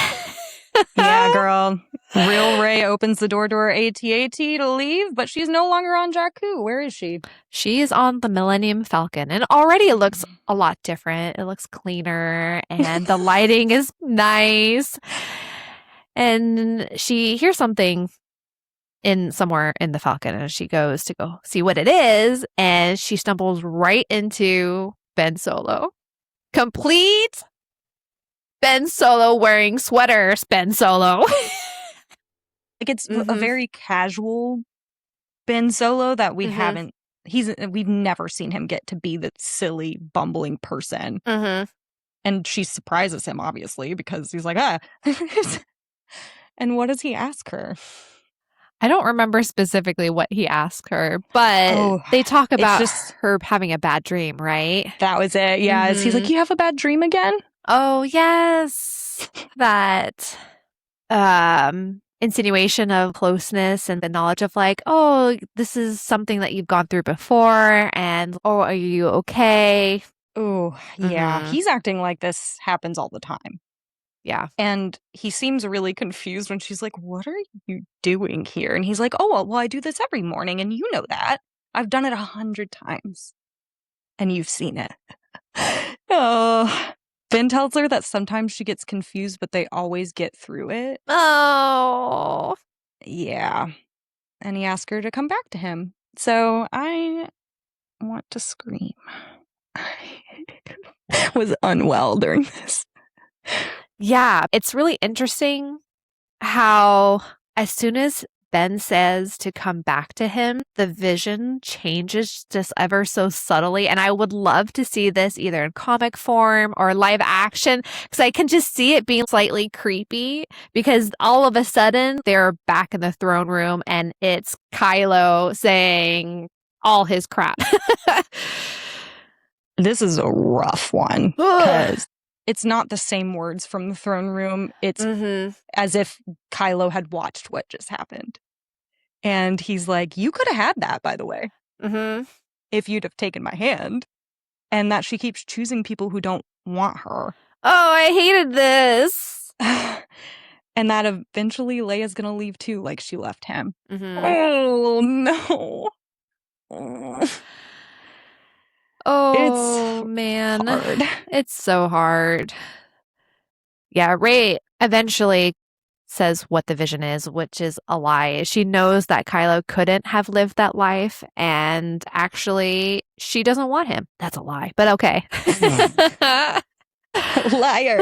Yeah, girl. Real Rey opens the door to her AT-AT to leave, but she's no longer on Jakku. Where is she? She is on the Millennium Falcon, and already it looks a lot different. It looks cleaner, and the lighting is nice. And she hears something somewhere in the Falcon, and she goes to go see what it is, and she stumbles right into Ben Solo. Complete Ben Solo wearing sweaters, Ben Solo. Like, it's a very casual Ben Solo that we haven't, we've never seen him get to be the silly, bumbling person. And she surprises him, obviously, because he's like, And what does he ask her? I don't remember specifically what he asked her, but they talk about her having a bad dream, right? That was it. Yeah. He's like, you have a bad dream again? Oh, yes. That insinuation of closeness and the knowledge of like, oh, this is something that you've gone through before, and oh, are you okay? Oh, yeah. He's acting like this happens all the time. Yeah. And he seems really confused when she's like, what are you doing here? And he's like, oh, well, I do this every morning, and you know that. I've done it 100 times. And you've seen it. Oh. Ben tells her that sometimes she gets confused, but they always get through it. Oh. Yeah. And he asks her to come back to him. So I want to scream. I was unwell during this. Yeah, it's really interesting how as soon as Ben says to come back to him, the vision changes just ever so subtly. And I would love to see this either in comic form or live action, because I can just see it being slightly creepy, because all of a sudden they're back in the throne room and it's Kylo saying all his crap. This is a rough one because it's not the same words from the throne room. It's as if Kylo had watched what just happened. And he's like, you could have had that, by the way, if you'd have taken my hand. And that she keeps choosing people who don't want her. Oh, I hated this. And that eventually Leia's going to leave too, like she left him. Oh, no. Oh, man. Hard. It's so hard. Yeah, Rey eventually says what the vision is, which is a lie. She knows that Kylo couldn't have lived that life, and actually, she doesn't want him. That's a lie, but okay. Liar.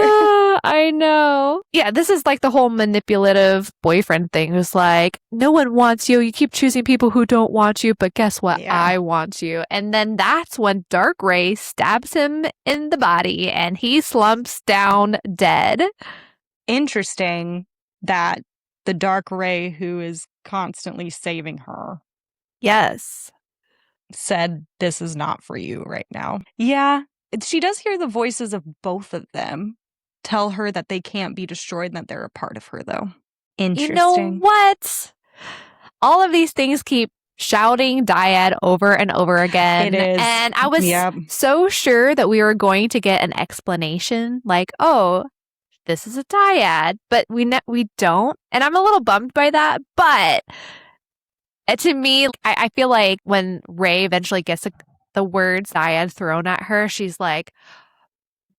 I know. Yeah, this is like the whole manipulative boyfriend thing, who's like, no one wants you. You keep choosing people who don't want you, but guess what? Yeah. I want you. And then that's when Dark Rey stabs him in the body and he slumps down dead. Interesting that the Dark Rey who is constantly saving her Yes. said, this is not for you right now. Yeah. She does hear the voices of both of them tell her that they can't be destroyed and that they're a part of her, though. Interesting. You know what? All of these things keep shouting dyad over and over again. It is. And I was so sure that we were going to get an explanation like, oh, this is a dyad, but we don't. And I'm a little bummed by that. But to me, I feel like when Rey eventually gets the words dyad thrown at her, she's like,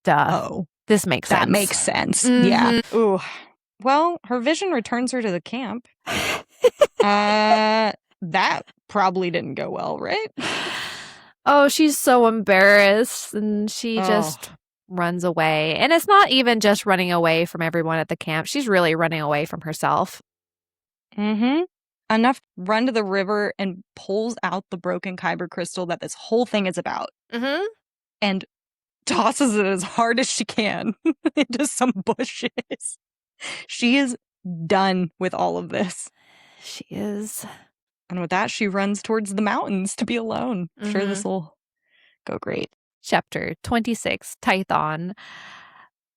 duh. Oh, this makes sense. That makes sense. Yeah. Ooh. Well, her vision returns her to the camp. That probably didn't go well, right? Oh, she's so embarrassed, and she just runs away. And it's not even just running away from everyone at the camp. She's really running away from herself. Mm-hmm. Enough run to the river and pulls out the broken kyber crystal that this whole thing is about. Mm-hmm. And tosses it as hard as she can into some bushes. She is done with all of this. She is. And with that, she runs towards the mountains to be alone. I'm sure this will go great. Chapter 26, Tython.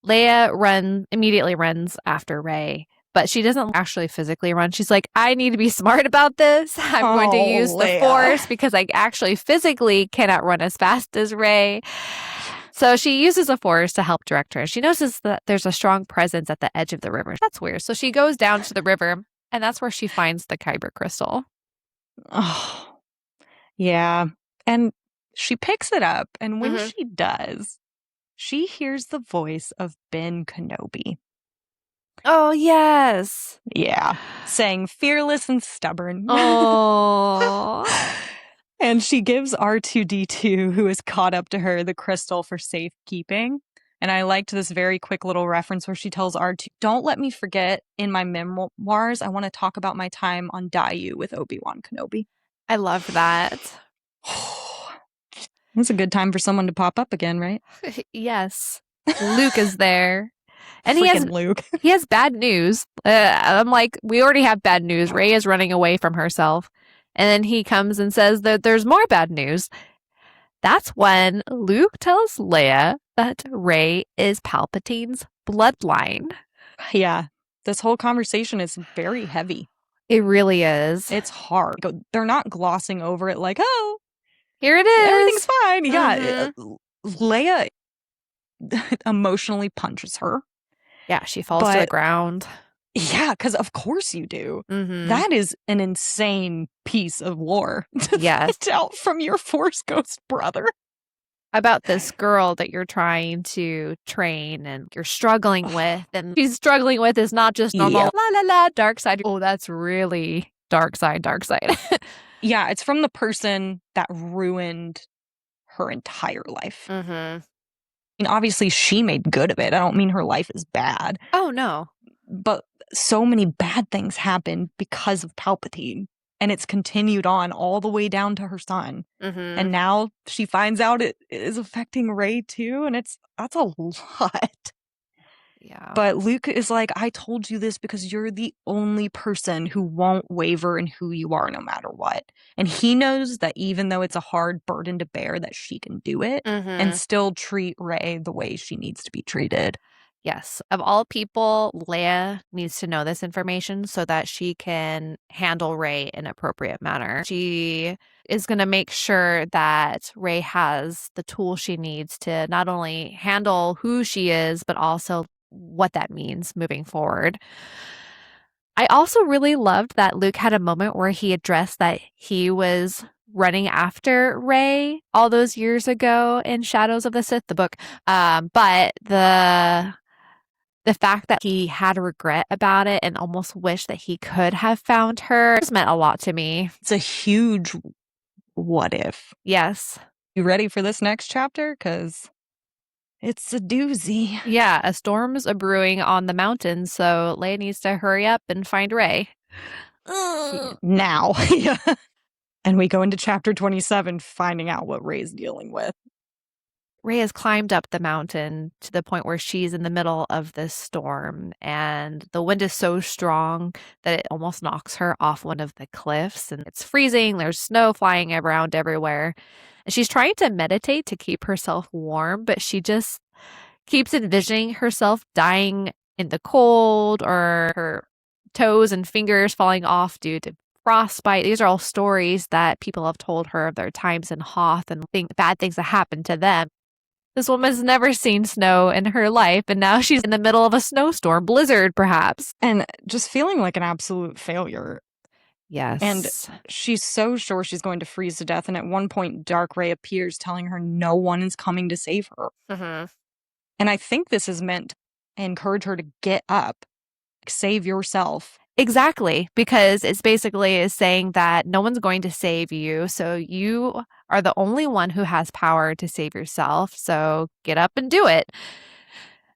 Leia immediately runs after Rey, but she doesn't actually physically run. She's like, I need to be smart about this. I'm going to use the Force because I actually physically cannot run as fast as Rey. So she uses the Force to help direct her. She notices that there's a strong presence at the edge of the river. That's weird. So she goes down to the river, and that's where she finds the kyber crystal. Oh, yeah. And she picks it up, and when she does, she hears the voice of Ben Kenobi. Oh, yes. Yeah. Saying fearless and stubborn. Oh. And she gives R2-D2, who is caught up to her, the crystal for safekeeping. And I liked this very quick little reference where she tells R2, don't let me forget in my memoirs, I want to talk about my time on Dayu with Obi-Wan Kenobi. I love that. It's a good time for someone to pop up again, right? Yes. Luke is there. And Luke. He has bad news. I'm like, we already have bad news. Rey is running away from herself. And then he comes and says that there's more bad news. That's when Luke tells Leia that Rey is Palpatine's bloodline. Yeah. This whole conversation is very heavy. It really is. It's hard. They're not glossing over it like, oh, here it is. Everything's fine. Yeah. Leia emotionally punches her. Yeah, she falls to the ground. Yeah, because of course you do. That is an insane piece of lore to find out from your Force Ghost brother. About this girl that you're trying to train and you're struggling with. And she's struggling with is not just normal, la la la, dark side. Oh, that's really dark side. Yeah, it's from the person that ruined her entire life. I mean, obviously, she made good of it. I don't mean her life is bad. Oh, no. But so many bad things happened because of Palpatine. And it's continued on all the way down to her son. And now she finds out it is affecting Rey too. And that's a lot. Yeah. But Luke is like, I told you this because you're the only person who won't waver in who you are no matter what. And he knows that even though it's a hard burden to bear, that she can do it and still treat Rey the way she needs to be treated. Yes. Of all people, Leia needs to know this information so that she can handle Rey in an appropriate manner. She is going to make sure that Rey has the tools she needs to not only handle who she is, but also what that means moving forward. I also really loved that Luke had a moment where he addressed that he was running after Rey all those years ago in Shadows of the Sith, the book. But the fact that he had a regret about it and almost wished that he could have found her just meant a lot to me. It's a huge what if. Yes. You ready for this next chapter? Because it's a doozy. Yeah, a storm's a-brewing on the mountain, so Leia needs to hurry up and find Rey. Now. And we go into chapter 27, finding out what Rey's dealing with. Rey has climbed up the mountain to the point where she's in the middle of this storm, and the wind is so strong that it almost knocks her off one of the cliffs, and it's freezing. There's snow flying around everywhere. And she's trying to meditate to keep herself warm, but she just keeps envisioning herself dying in the cold or her toes and fingers falling off due to frostbite. These are all stories that people have told her of their times in Hoth and bad things that happened to them. This woman's never seen snow in her life, and now she's in the middle of a snowstorm, blizzard perhaps. And just feeling like an absolute failure. Yes. And she's so sure she's going to freeze to death, and at one point, Dark Rey appears telling her no one is coming to save her. And I think this is meant to encourage her to get up, save yourself, Exactly, because it's basically is saying that no one's going to save you, so you are the only one who has power to save yourself, so get up and do it.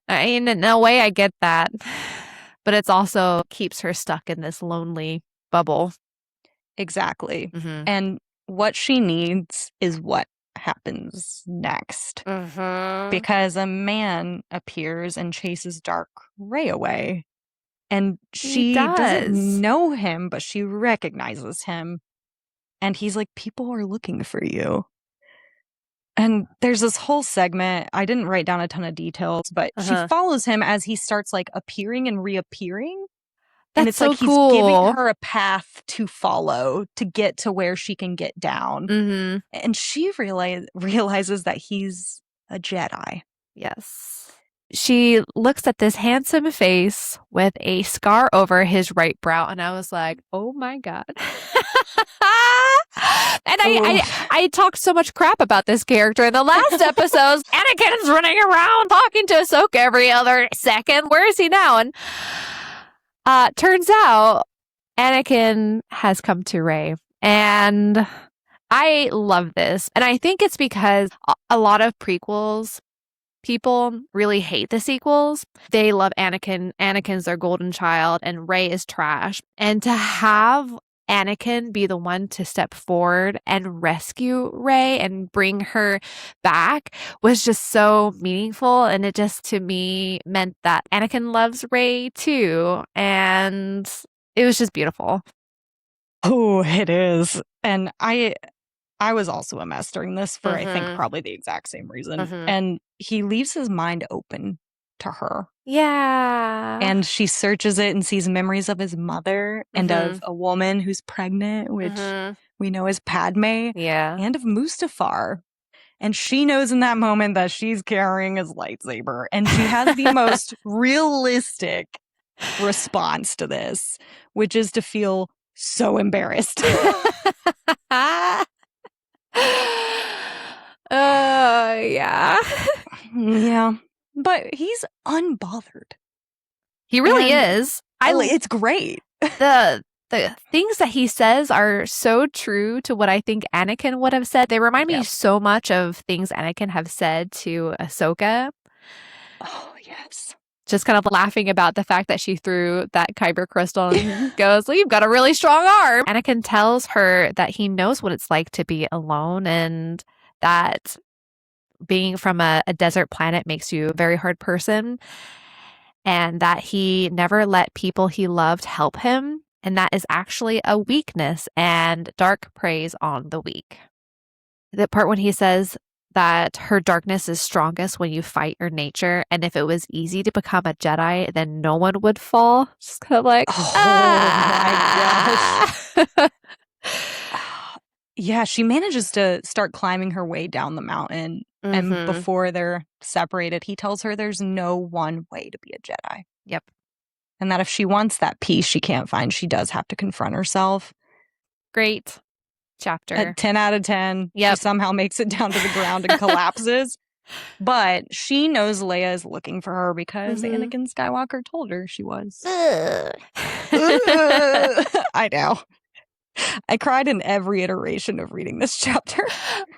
I mean, in a way, I get that, but it's also keeps her stuck in this lonely bubble. Exactly. Mm-hmm. And what she needs is what happens next. Mm-hmm. Because a man appears and chases Dark Ray away. And He she doesn't does. know him, but she recognizes him. And he's like, people are looking for you. And there's this whole segment. I didn't write down a ton of details, but she follows him as he starts like appearing and reappearing. And That's it's like so he's giving cool. her a path to follow to get to where she can get down. Mm-hmm. And she realizes that he's a Jedi. Yes. She looks at this handsome face with a scar over his right brow, and I was like, oh my God. And I talked so much crap about this character in the last episodes. Anakin's running around talking to Ahsoka every other second. Where is he now? And turns out Anakin has come to Rey. And I love this. And I think it's because a lot of prequels people really hate the sequels. They love Anakin. Anakin's their golden child, and Rey is trash. And to have Anakin be the one to step forward and rescue Rey and bring her back was just so meaningful. And it just, to me, meant that Anakin loves Rey too. And it was just beautiful. Oh, it is. And I was also a mess during this for, I think, probably the exact same reason. And he leaves his mind open to her. Yeah. And she searches it and sees memories of his mother and of a woman who's pregnant, which we know is Padme. Yeah. And of Mustafar. And she knows in that moment that she's carrying his lightsaber. And she has the most realistic response to this, which is to feel so embarrassed. Yeah. Yeah. But he's unbothered. He really is. It's great. The things that he says are so true to what I think Anakin would have said. They remind me so much of things Anakin have said to Ahsoka. Oh, yes. Just kind of laughing about the fact that she threw that kyber crystal and goes, well, you've got a really strong arm. Anakin tells her that he knows what it's like to be alone and that being from a desert planet makes you a very hard person and that he never let people he loved help him. And that is actually a weakness, and Dark preys on the weak. The part when he says that her darkness is strongest when you fight your nature, and if it was easy to become a Jedi, then no one would fall. Just kind of like, my gosh. Yeah, she manages to start climbing her way down the mountain, and before they're separated, he tells her there's no one way to be a Jedi. Yep. And that if she wants that peace she can't find, she does have to confront herself. Great chapter. 10 out of 10. Yep. She somehow makes it down to the ground and collapses. But she knows Leia is looking for her because Anakin Skywalker told her she was. I know. I cried in every iteration of reading this chapter.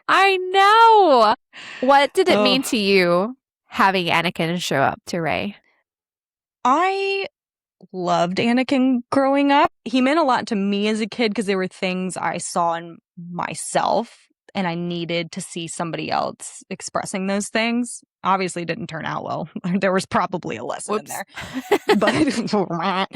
I know. What did it mean to you having Anakin show up to Rey? I loved Anakin growing up. He meant a lot to me as a kid because there were things I saw in myself and I needed to see somebody else expressing those things. Obviously, it didn't turn out well. There was probably a lesson in there. But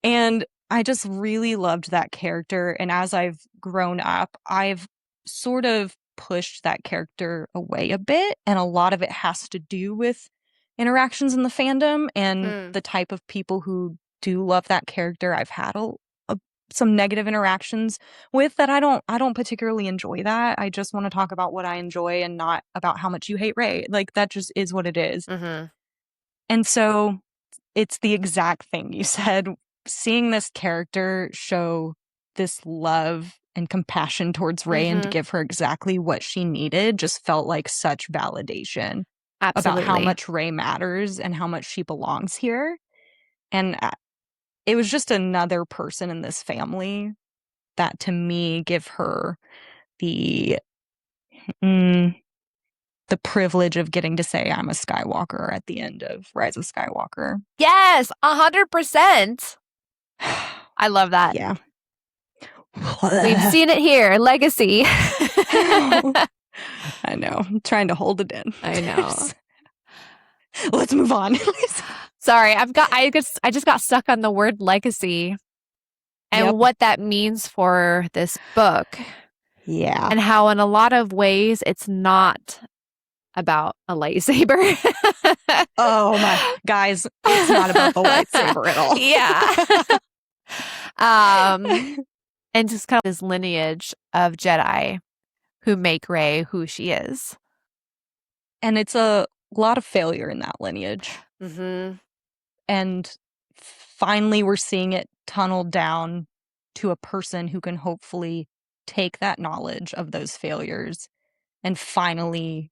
and I just really loved that character. And as I've grown up, I've sort of pushed that character away a bit. And a lot of it has to do with interactions in the fandom and the type of people who do love that character. I've had some negative interactions with that. I don't particularly enjoy that. I just want to talk about what I enjoy and not about how much you hate Rey. Like, that just is what it is. And so it's the exact thing you said. Seeing this character show this love and compassion towards Rey and to give her exactly what she needed just felt like such validation. Absolutely. About how much Rey matters and how much she belongs here. And it was just another person in this family that, to me, give her the privilege of getting to say I'm a Skywalker at the end of Rise of Skywalker. Yes, 100%. I love that. Yeah. We've seen it here. Legacy. I know. I'm trying to hold it in. I know. Let's move on. Sorry, I just got stuck on the word legacy and what that means for this book. Yeah. And how in a lot of ways it's not about a lightsaber. Oh my guys, it's not about the lightsaber at all. Yeah. And just kind of this lineage of Jedi who make Rey who she is. And it's a lot of failure in that lineage. Mm-hmm. And finally we're seeing it tunneled down to a person who can hopefully take that knowledge of those failures and finally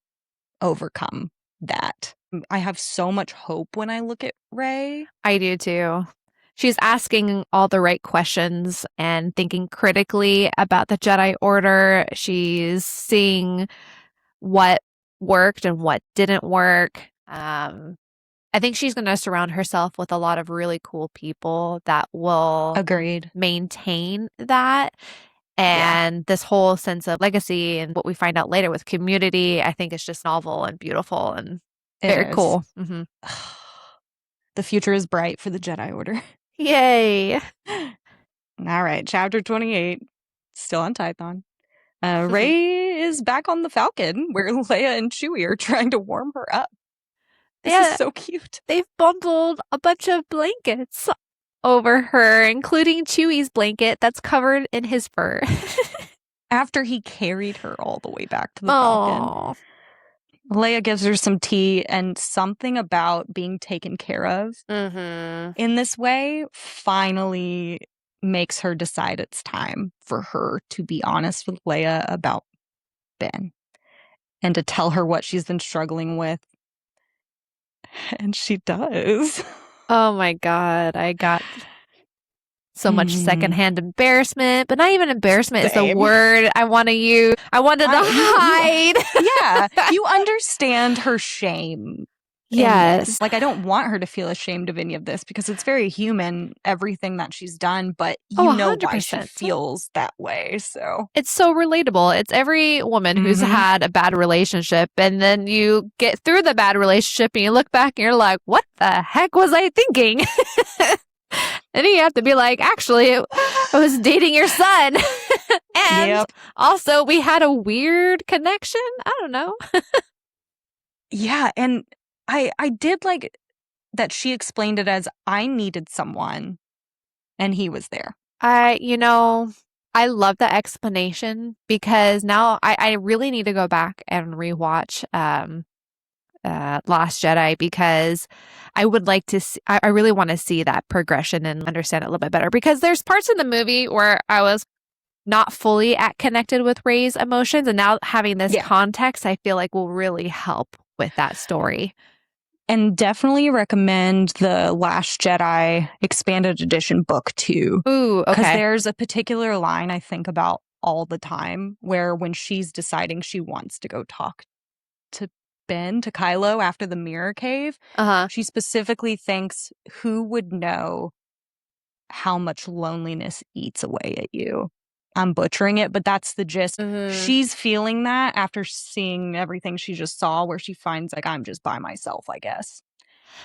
overcome that. I have so much hope when I look at Rey. I do too. She's asking all the right questions and thinking critically about the Jedi Order. She's seeing what worked and what didn't work. I think she's going to surround herself with a lot of really cool people that will maintain that. And this whole sense of legacy and what we find out later with community, I think is just novel and beautiful and very cool. Mm-hmm. The future is bright for the Jedi Order. Yay. All right, chapter 28, still on Tython. Rey is back on the Falcon, where Leia and Chewie are trying to warm her up. This is so cute. They've bundled a bunch of blankets over her, including Chewie's blanket that's covered in his fur. After he carried her all the way back to the Falcon. Leia gives her some tea, and something about being taken care of in this way finally makes her decide it's time for her to be honest with Leia about Ben and to tell her what she's been struggling with. And she does. Oh my God. I got so much secondhand embarrassment, but not even embarrassment is the word I want to use. I wanted to hide. Yeah. You understand her shame. Yes. Like, I don't want her to feel ashamed of any of this because it's very human, everything that she's done, but you know 100%. Why she feels that way. So it's so relatable. It's every woman who's had a bad relationship, and then you get through the bad relationship and you look back and you're like, what the heck was I thinking? And you have to be like, actually, I was dating your son. And also we had a weird connection. I don't know. Yeah. And I did like that she explained it as I needed someone and he was there. I love that explanation because now I really need to go back and rewatch Last Jedi because I would like to see, I really want to see that progression and understand it a little bit better because there's parts in the movie where I was not fully connected with Rey's emotions, and now having this context I feel like will really help with that story. And definitely recommend the Last Jedi Expanded Edition book too. Ooh, okay. Because there's a particular line I think about all the time where when she's deciding she wants to go talk to Ben, to Kylo after the mirror cave, she specifically thinks, who would know how much loneliness eats away at you? I'm butchering it, but that's the gist. She's feeling that after seeing everything she just saw, where she finds like, I'm just by myself, I guess.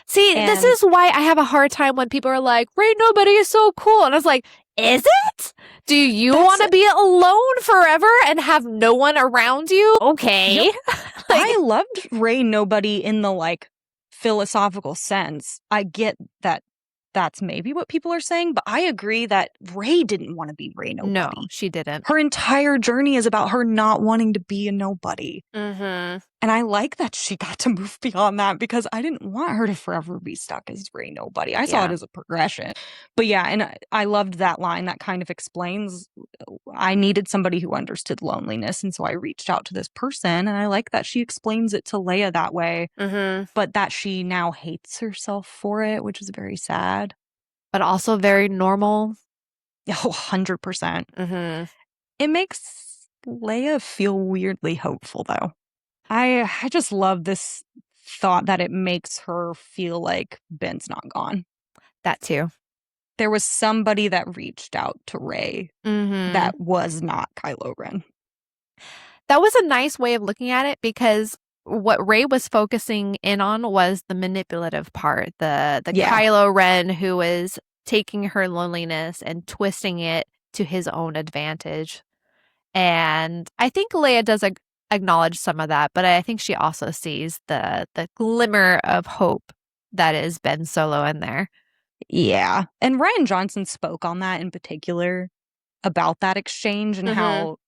See, this is why I have a hard time when people are like, Rey Nobody is so cool. And I was like, is it? Do you want to be alone forever and have no one around you? Okay. Yep. I loved Rey Nobody in the like philosophical sense. I get that that's maybe what people are saying, but I agree that Rey didn't want to be Rey Nobody. No, she didn't. Her entire journey is about her not wanting to be a nobody. And I like that she got to move beyond that because I didn't want her to forever be stuck as Rey Nobody. I saw it as a progression. But yeah, and I loved that line that kind of explains I needed somebody who understood loneliness. And so I reached out to this person, and I like that she explains it to Leia that way, but that she now hates herself for it, which is very sad. but also very normal. Oh, 100%. Mm-hmm. It makes Leia feel weirdly hopeful, though. I just love this thought that it makes her feel like Ben's not gone. That too. There was somebody that reached out to Rey Mm-hmm. that was not Kylo Ren. That was a nice way of looking at it, because what Rey was focusing in on was the manipulative part, the Yeah. Kylo Ren who was taking her loneliness and twisting it to his own advantage. And I think Leia does acknowledge some of that, but I think she also sees the glimmer of hope that is Ben Solo in there. Yeah. And Rian Johnson spoke on that in particular, about that exchange and how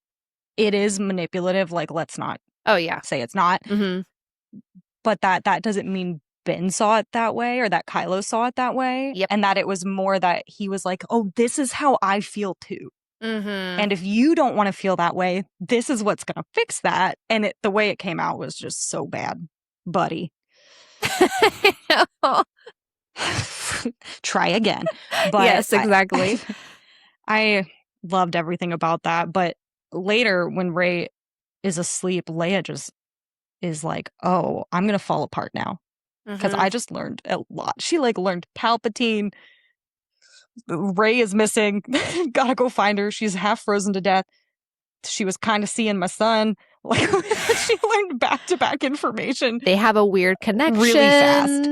it is manipulative. Like, let's not say it's not. Mm-hmm. But that doesn't mean Ben saw it that way or that Kylo saw it that way. Yep. And that it was more that he was like, oh, this is how I feel too. Mm-hmm. And if you don't want to feel that way, this is what's going to fix that. And the way it came out was just so bad, buddy. Try again. But yes, exactly. I loved everything about that. But later, when Rey is asleep, Leia just is like, oh, I'm going to fall apart now. Because I just learned a lot. She learned Palpatine. Rey is missing. Gotta go find her. She's half frozen to death. She was kind of seeing my son. She learned back-to-back information. They have a weird connection. Really fast.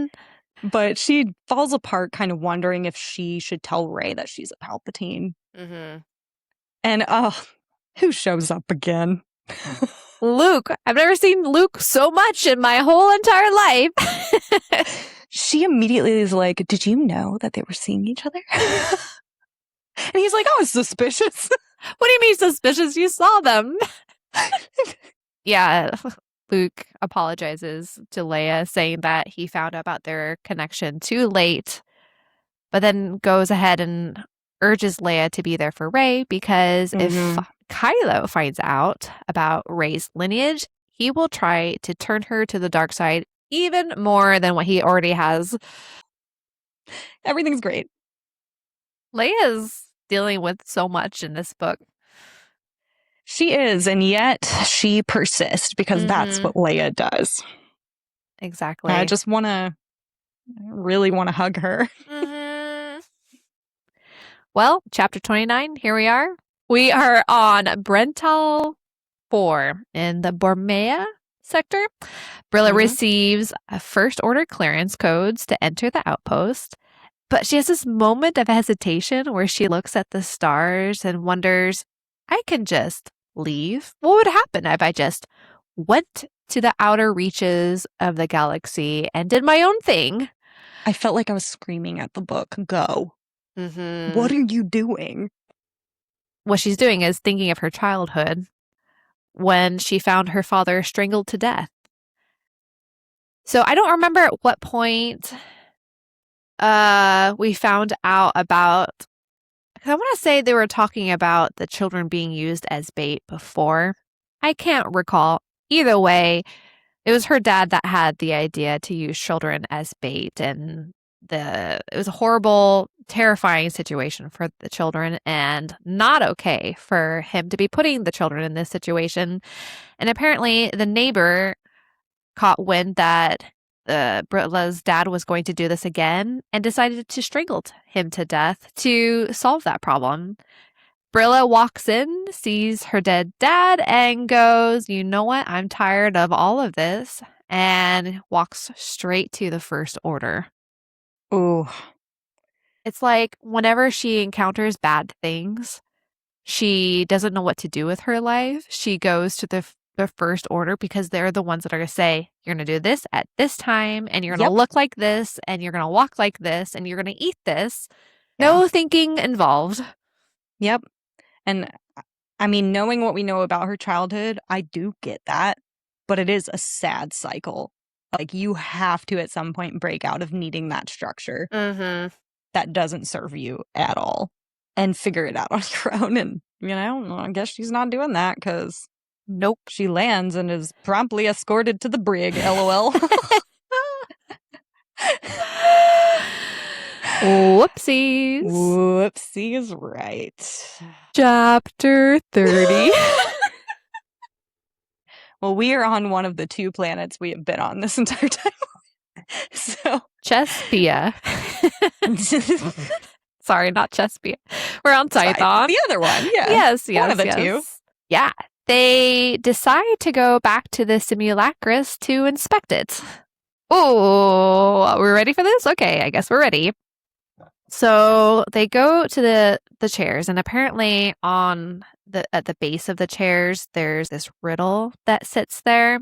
But she falls apart kind of wondering if she should tell Rey that she's a Palpatine. Mm-hmm. And, who shows up again? Luke. I've never seen Luke so much in my whole entire life. She immediately is like, did you know that they were seeing each other? And he's like, oh, it's suspicious. What do you mean suspicious? You saw them. Yeah. Luke apologizes to Leia, saying that he found out about their connection too late, but then goes ahead and urges Leia to be there for Rey, because if Kylo finds out about Rey's lineage, he will try to turn her to the dark side even more than what he already has. Everything's great. Leia's dealing with so much in this book. She is, and yet she persists, because that's what Leia does. Exactly. I just really want to hug her. Mm-hmm. Well, chapter 29, here we are. We are on Brental 4 in the Bormea sector. Brilla receives a first order clearance codes to enter the outpost, but she has this moment of hesitation where she looks at the stars and wonders, I can just leave? What would happen if I just went to the outer reaches of the galaxy and did my own thing? I felt like I was screaming at the book, go. What are you doing? What she's doing is thinking of her childhood when she found her father strangled to death. So I don't remember at what point we found out about, I want to say they were talking about the children being used as bait before. I can't recall. Either way, it was her dad that had the idea to use children as bait, and it was a horrible, terrifying situation for the children, and not okay for him to be putting the children in this situation. And apparently the neighbor caught wind that Brilla's dad was going to do this again and decided to strangle him to death to solve that problem. Brilla walks in, sees her dead dad, and goes, you know what? I'm tired of all of this, and walks straight to the First Order. Ooh. It's like whenever she encounters bad things, she doesn't know what to do with her life. She goes to the First Order, because they're the ones that are going to say, you're going to do this at this time, and you're going to look like this, and you're going to walk like this, and you're going to eat this. No thinking involved. Yep. And I mean, knowing what we know about her childhood, I do get that, but it is a sad cycle. Like, you have to at some point break out of needing that structure that doesn't serve you at all and figure it out on your own. And, I guess she's not doing that, because nope, she lands and is promptly escorted to the brig, LOL. Whoopsies. Whoopsies, right. Chapter 30. Well, we are on one of the 2 planets we have been on this entire time. So Chespia. Sorry, not Chespia. We're on Tython. The other one, yeah. Yes, one of the 2. Yeah. They decide to go back to the simulacrus to inspect it. Oh, we're ready for this? Okay, I guess we're ready. So they go to the chairs, and apparently at the base of the chairs, there's this riddle that sits there,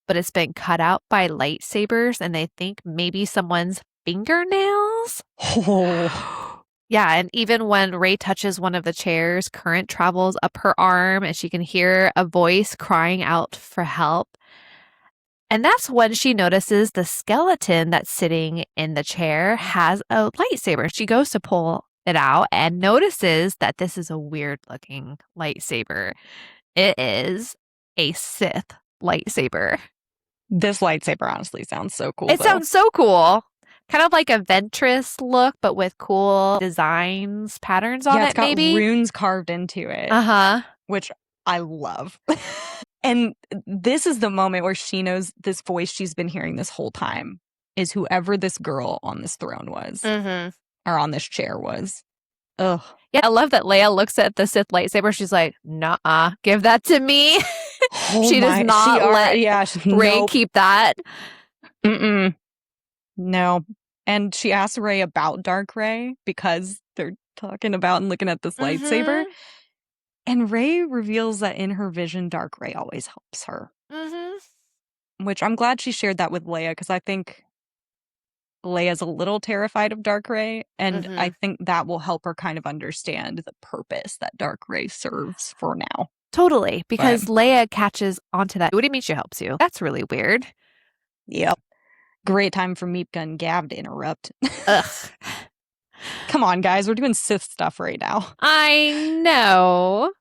but it's been cut out by lightsabers, and they think maybe someone's fingernails. Oh. Yeah, and even when Rey touches one of the chairs, current travels up her arm, and she can hear a voice crying out for help. And that's when she notices the skeleton that's sitting in the chair has a lightsaber. She goes to pull it out and notices that this is a weird-looking lightsaber. It is a Sith lightsaber. This lightsaber honestly sounds so cool. It sounds so cool. Kind of like a Ventress look, but with cool designs, patterns on it, maybe. It's got runes carved into it. Which I love. And this is the moment where she knows this voice she's been hearing this whole time is whoever this girl on this throne was. Or on this chair was. Ugh. Yeah, I love that Leia looks at the Sith lightsaber. She's like, "Nuh-uh, give that to me." She does not let Rey keep that. No. And she asks Rey about Dark Rey because they're talking about and looking at this lightsaber. And Rey reveals that in her vision, Dark Rey always helps her. Which I'm glad she shared that with Leia, because I think Leia's a little terrified of Dark Rey, and I think that will help her kind of understand the purpose that Dark Rey serves for now. Totally, because Leia catches onto that. What do you mean she helps you? That's really weird. Yep. Great time for Meepka and Gav to interrupt. Ugh. Come on, guys. We're doing Sith stuff right now. I know.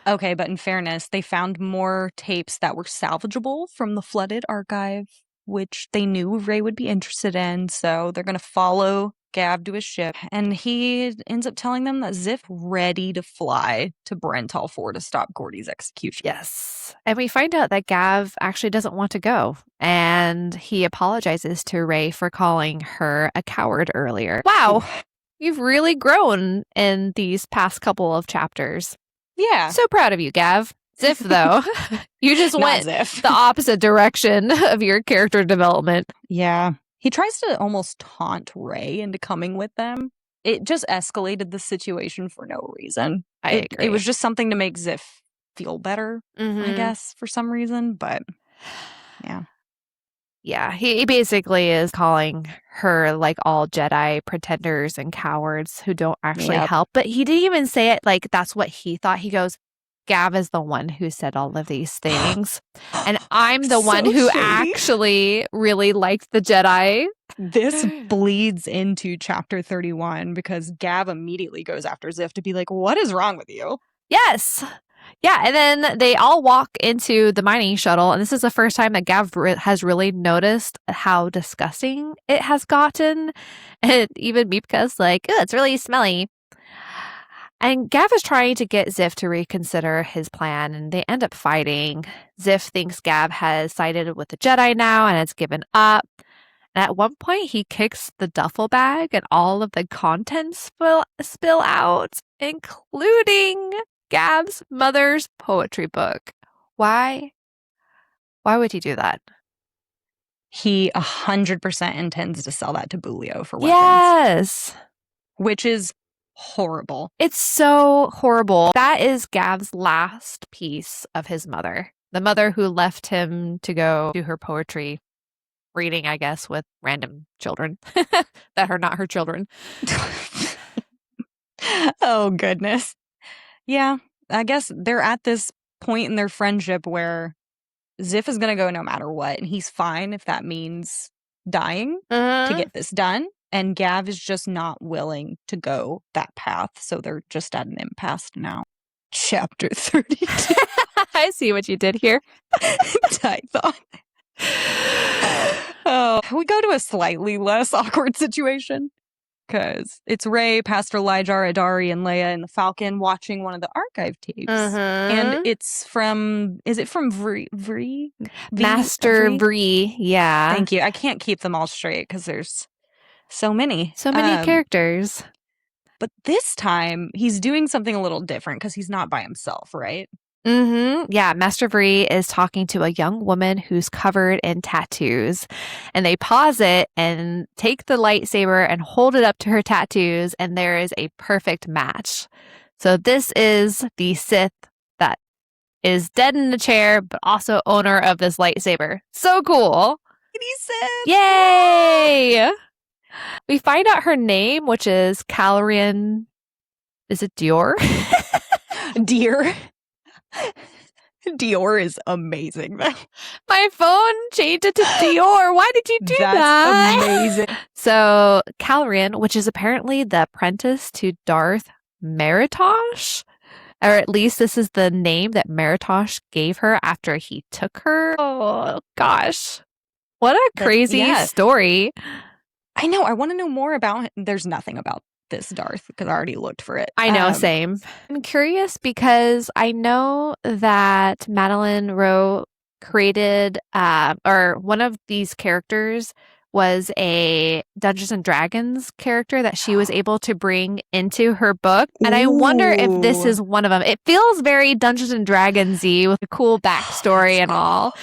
Okay, but in fairness, they found more tapes that were salvageable from the flooded archive, which they knew Rey would be interested in. So they're going to follow Gav to his ship. And he ends up telling them that Ziph ready to fly to Brental 4 to stop Gordy's execution. Yes. And we find out that Gav actually doesn't want to go. And he apologizes to Rey for calling her a coward earlier. Wow. You've really grown in these past couple of chapters. Yeah. So proud of you, Gav. Ziph, though, you just went the opposite direction of your character development. Yeah. He tries to almost taunt Rey into coming with them. It just escalated the situation for no reason. I agree. It was just something to make Ziph feel better, I guess, for some reason. But, yeah. Yeah, he basically is calling her like all Jedi pretenders and cowards who don't actually help. But he didn't even say it like that's what he thought. He goes, Gav is the one who said all of these things. And I'm the one who actually really liked the Jedi. This bleeds into chapter 31 because Gav immediately goes after Ziph to be like, what is wrong with you? Yes. Yeah, and then they all walk into the mining shuttle, and this is the first time that Gav has really noticed how disgusting it has gotten. And even Meepka's like, oh, it's really smelly. And Gav is trying to get Ziph to reconsider his plan, and they end up fighting. Ziph thinks Gav has sided with the Jedi now and has given up. And at one point, he kicks the duffel bag, and all of the contents spill out, including Gav's mother's poetry book. Why? Why would he do that? He 100% intends to sell that to Bulio for weapons. Yes. Which is horrible. It's so horrible. That is Gav's last piece of his mother. The mother who left him to go do her poetry reading, I guess, with random children that are not her children. Oh, goodness. Yeah, I guess they're at this point in their friendship where Ziph is going to go no matter what, and he's fine if that means dying to get this done. And Gav is just not willing to go that path, so they're just at an impasse now. Chapter 32. I see what you did here. Tython. Oh, we go to a slightly less awkward situation. because it's Rey, Pastor Lijar, Adari, and Leia in the Falcon watching one of the archive tapes. And it's from, is it from Vree? Master Vree, yeah. Thank you. I can't keep them all straight because there's so many. So many characters. But this time, he's doing something a little different because he's not by himself, right? Yeah, Master Vree is talking to a young woman who's covered in tattoos. And they pause it and take the lightsaber and hold it up to her tattoos, and there is a perfect match. So this is the Sith that is dead in the chair, but also owner of this lightsaber. So cool. Sith. Yay! We find out her name, which is Calrian. Is it Dior? Dear. Dior is amazing. My phone changed it to Dior. Why did you do that? That's amazing. So Calrian, which is apparently the apprentice to Darth Maritosh, or at least this is the name that Maritosh gave her after he took her. Oh, gosh. What a crazy story. I know. I want to know more about it. There's nothing about this Darth because I already looked for it. I know, same. I'm curious because I know that Madeleine Roux created, or one of these characters was a Dungeons and Dragons character that she was able to bring into her book. And I wonder if this is one of them. It feels very Dungeons and Dragons-y with a cool backstory and all.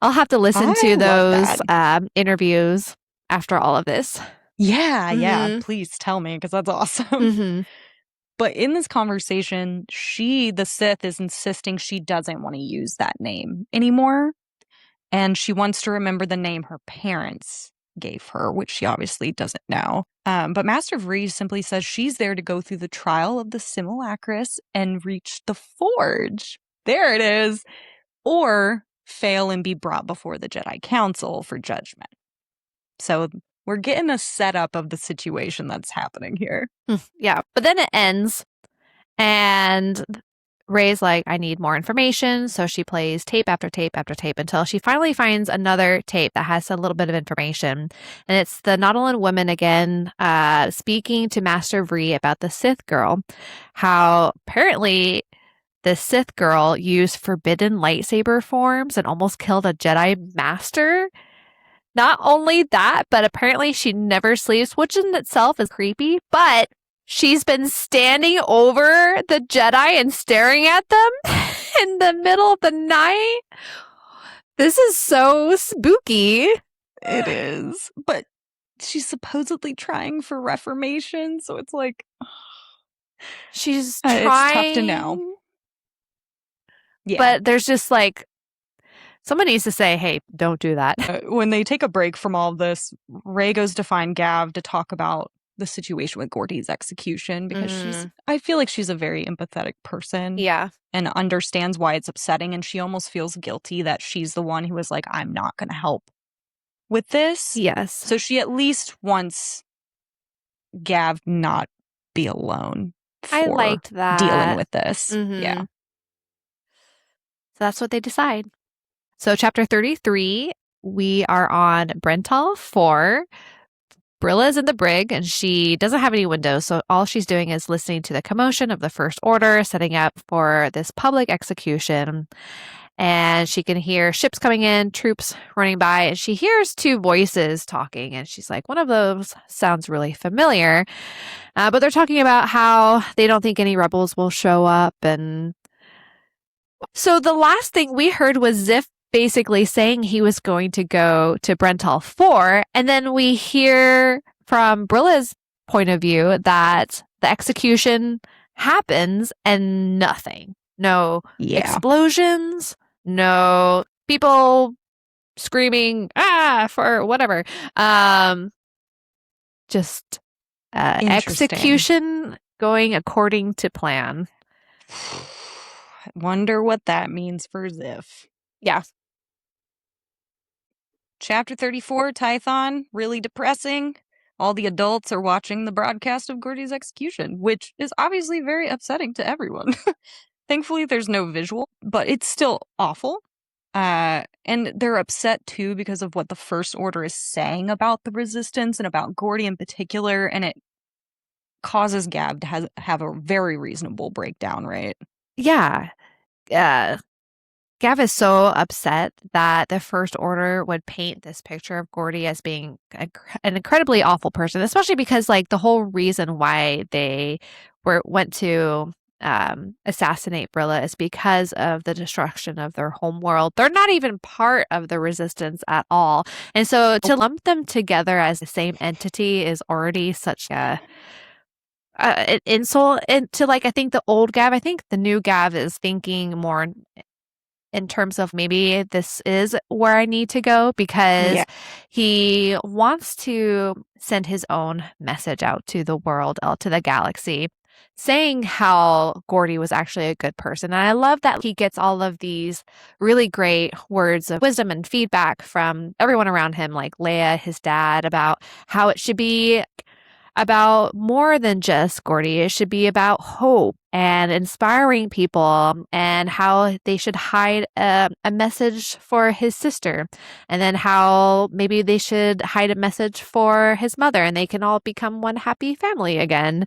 I'll have to listen to those interviews after all of this. Yeah, please tell me because that's awesome. But in this conversation, the Sith, is insisting she doesn't want to use that name anymore. And she wants to remember the name her parents gave her, which she obviously doesn't know. But Master Vree simply says she's there to go through the trial of the simulacrus and reach the Forge. There it is. Or fail and be brought before the Jedi Council for judgment. So we're getting a setup of the situation that's happening here. Yeah, but then it ends, and Rey's like, I need more information. So she plays tape after tape after tape until she finally finds another tape that has a little bit of information. And it's the Nautolan woman again speaking to Master Vree about the Sith girl, how apparently the Sith girl used forbidden lightsaber forms and almost killed a Jedi master. Not only that, but apparently she never sleeps, which in itself is creepy, but she's been standing over the Jedi and staring at them in the middle of the night. This is so spooky. It is. But she's supposedly trying for reformation, so it's like... She's trying. It's tough to know. Yeah. But there's just like... Someone needs to say, hey, don't do that. When they take a break from all of this, Rey goes to find Gav to talk about the situation with Gordy's execution because I feel like she's a very empathetic person. Yeah. And understands why it's upsetting. And she almost feels guilty that she's the one who was like, I'm not going to help with this. Yes. So she at least wants Gav not be alone. I liked that. Dealing with this. Yeah. So that's what they decide. So chapter 33, we are on Brental 4. Brilla's in the brig, and she doesn't have any windows, so all she's doing is listening to the commotion of the First Order, setting up for this public execution. And she can hear ships coming in, troops running by, and she hears two voices talking, and she's like, one of those sounds really familiar. But they're talking about how they don't think any rebels will show up, and... So the last thing we heard was Ziff basically saying he was going to go to Brental 4, and then we hear from Brilla's point of view that the execution happens and nothing. No explosions, no people screaming, for whatever. Just execution going according to plan. Wonder what that means for Ziff. Yeah. Chapter 34, Tython, really depressing. All the adults are watching the broadcast of Gordy's execution, which is obviously very upsetting to everyone. Thankfully, there's no visual, but it's still awful. And they're upset too because of what the First Order is saying about the Resistance and about Gordy in particular, and it causes Gav to have a very reasonable breakdown, right? Yeah. Gav is so upset that the First Order would paint this picture of Gordy as being an incredibly awful person, especially because like the whole reason why they went to assassinate Brilla is because of the destruction of their home world. They're not even part of the Resistance at all. And so to lump them together as the same entity is already such an insult. And to like, I think the old Gav, I think the new Gav is thinking more in terms of maybe this is where I need to go, because he wants to send his own message out to the world, out to the galaxy, saying how Gordy was actually a good person. And I love that he gets all of these really great words of wisdom and feedback from everyone around him, like Leia, his dad, about how it should be about more than just Gordy. It should be about hope and inspiring people, and how they should hide a message for his sister, and then how maybe they should hide a message for his mother, and they can all become one happy family again.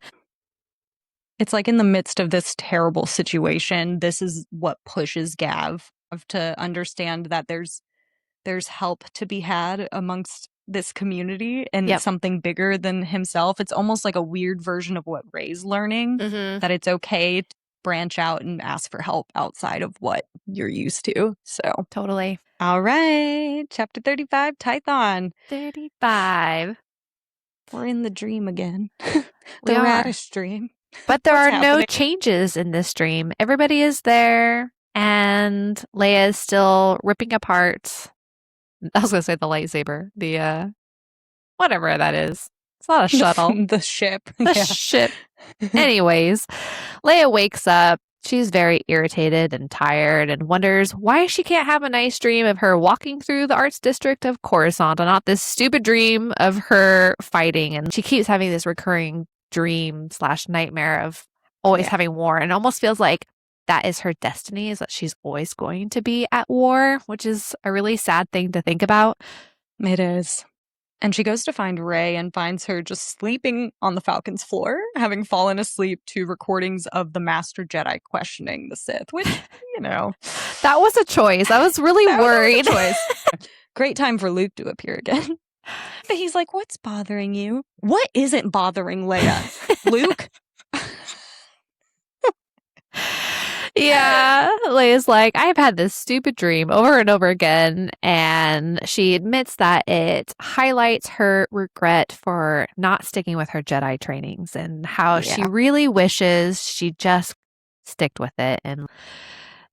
It's like in the midst of this terrible situation, this is what pushes Gav to understand that there's help to be had amongst this community and something bigger than himself. It's almost like a weird version of what Rey's learning, that it's okay to branch out and ask for help outside of what you're used to. So totally. All right. Chapter 35, Tython. 35. We're in the dream again. We are. Radish dream. But there are no changes in this dream. Everybody is there, and Leia is still ripping apart. I was going to say the lightsaber. The, whatever that is. It's not a shuttle. The ship. The ship. Anyways, Leia wakes up. She's very irritated and tired and wonders why she can't have a nice dream of her walking through the arts district of Coruscant and not this stupid dream of her fighting. And she keeps having this recurring dream/nightmare of always having war, and it almost feels like that is her destiny, is that she's always going to be at war, which is a really sad thing to think about. It is. And she goes to find Rey and finds her just sleeping on the Falcon's floor, having fallen asleep to recordings of the Master Jedi questioning the Sith, which, you know. That was a choice. I was really worried. That was a choice. Great time for Luke to appear again. But he's like, what's bothering you? What isn't bothering Leia? Luke? Yeah, Leia's like, I've had this stupid dream over and over again, and she admits that it highlights her regret for not sticking with her Jedi trainings, and how she really wishes she just sticked with it, and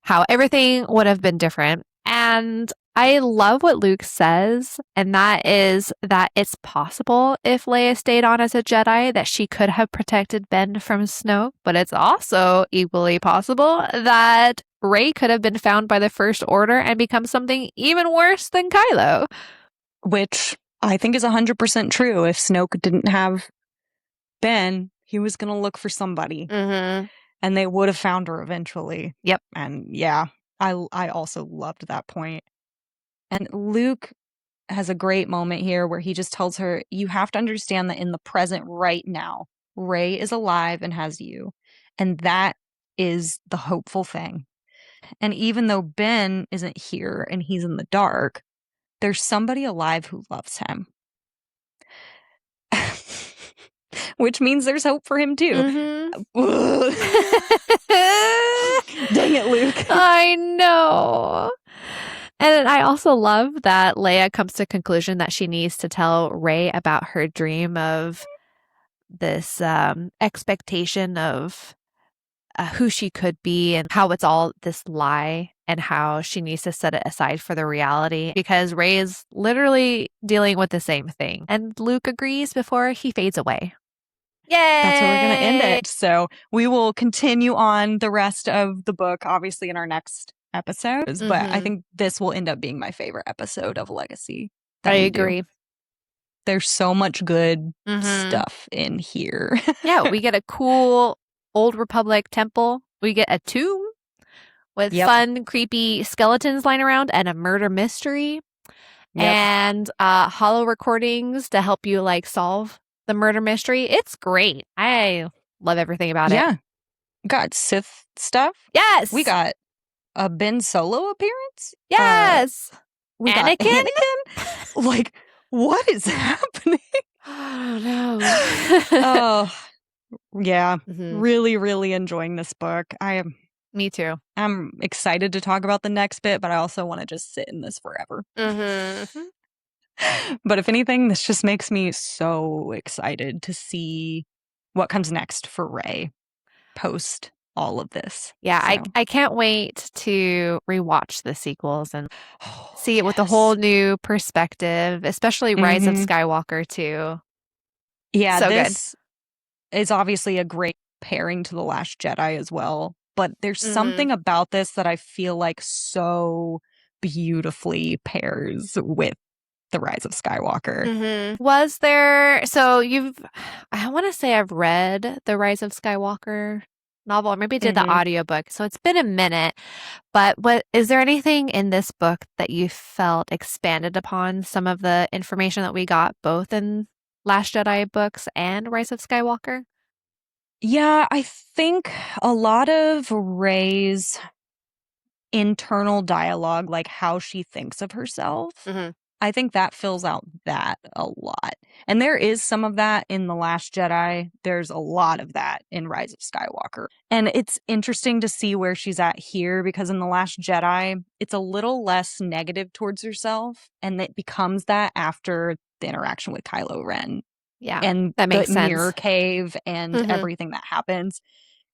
how everything would have been different. And I love what Luke says, and that is that it's possible if Leia stayed on as a Jedi that she could have protected Ben from Snoke, but it's also equally possible that Rey could have been found by the First Order and become something even worse than Kylo. Which I think is 100% true. If Snoke didn't have Ben, he was going to look for somebody. Mm-hmm. And they would have found her eventually. Yep. And yeah, I also loved that point. And Luke has a great moment here where he just tells her, you have to understand that in the present right now, Rey is alive and has you. And that is the hopeful thing. And even though Ben isn't here and he's in the dark, there's somebody alive who loves him. Which means there's hope for him too. Mm-hmm. Dang it, Luke. I know. And I also love that Leia comes to the conclusion that she needs to tell Rey about her dream of this expectation of who she could be, and how it's all this lie, and how she needs to set it aside for the reality, because Rey is literally dealing with the same thing. And Luke agrees before he fades away. Yay! That's where we're going to end it. So we will continue on the rest of the book, obviously, in our next episodes. Mm-hmm. But I think this will end up being my favorite episode of Legacy. I agree. There's so much good stuff in here. Yeah, we get a cool Old Republic temple. We get a tomb. with fun, creepy skeletons lying around and a murder mystery. And hollow recordings to help you like solve the murder mystery. It's great. I love everything about it. Yeah. Got Sith stuff. Yes. We got a Ben Solo appearance. Yes. We got Anakin. Like, what is happening? Oh, no. Oh, yeah. Really, really enjoying this book. Me too. I'm excited to talk about the next bit, but I also want to just sit in this forever. But if anything, this just makes me so excited to see what comes next for Rey post all of this. Yeah, so. I can't wait to rewatch the sequels and see it with a whole new perspective, especially Rise of Skywalker too. Yeah, so this is obviously a great pairing to The Last Jedi as well. But there's something about this that I feel like so beautifully pairs with The Rise of Skywalker. Was there, I want to say I've read The Rise of Skywalker novel, or maybe did the audiobook, so it's been a minute, but is there anything in this book that you felt expanded upon some of the information that we got both in Last Jedi books and Rise of Skywalker? Yeah, I think a lot of Rey's internal dialogue, like how she thinks of herself, I think that fills out that a lot. And there is some of that in The Last Jedi. There's a lot of that in Rise of Skywalker. And it's interesting to see where she's at here, because in The Last Jedi, it's a little less negative towards herself. And it becomes that after the interaction with Kylo Ren. Yeah, and that makes the sense. mirror cave and everything that happens.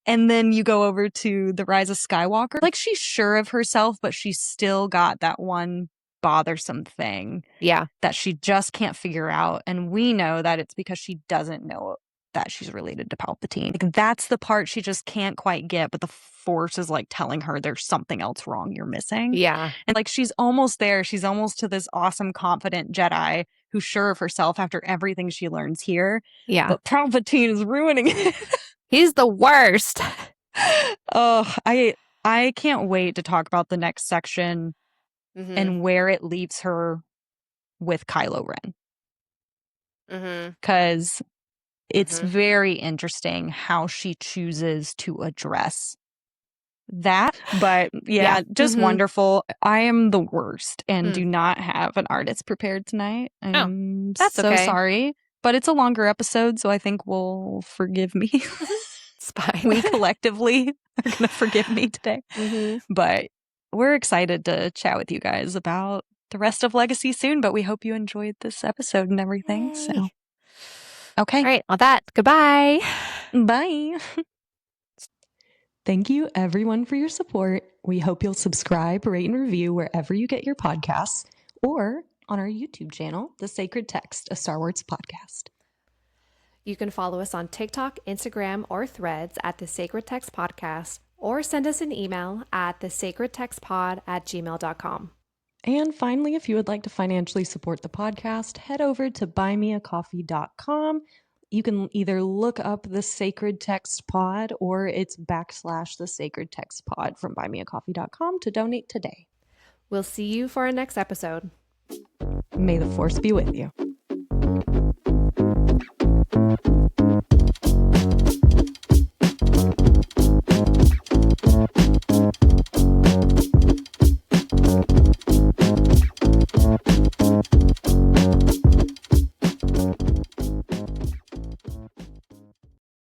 And then you go over to The Rise of Skywalker. Like, she's sure of herself, but she's still got that one bothersome thing that she just can't figure out. And we know that it's because she doesn't know that she's related to Palpatine. Like, that's the part she just can't quite get, but the Force is like telling her there's something else wrong you're missing. Yeah. And like, she's almost there. She's almost to this awesome, confident Jedi who's sure of herself after everything she learns here. Yeah. But Palpatine is ruining it. He's the worst. Oh, I can't wait to talk about the next section and where it leaves her with Kylo Ren. Because it's very interesting how she chooses to address that. But just wonderful. I am the worst and do not have an artist prepared tonight. I'm so sorry. But it's a longer episode, so I think we'll forgive me. It's fine. We collectively are going to forgive me today. But we're excited to chat with you guys about the rest of Legacy soon, but we hope you enjoyed this episode and everything. Yay. So, okay. All right. On that, goodbye. Bye. Thank you, everyone, for your support. We hope you'll subscribe, rate, and review wherever you get your podcasts, or on our YouTube channel, The Sacred Text, a Star Wars podcast. You can follow us on TikTok, Instagram, or Threads at The Sacred Text Podcast, or send us an email at thesacredtextpod@gmail.com. And finally, if you would like to financially support the podcast, head over to buymeacoffee.com. You can either look up The Sacred Text Pod or it's / The Sacred Text Pod from buymeacoffee.com to donate today. We'll see you for our next episode. May the Force be with you.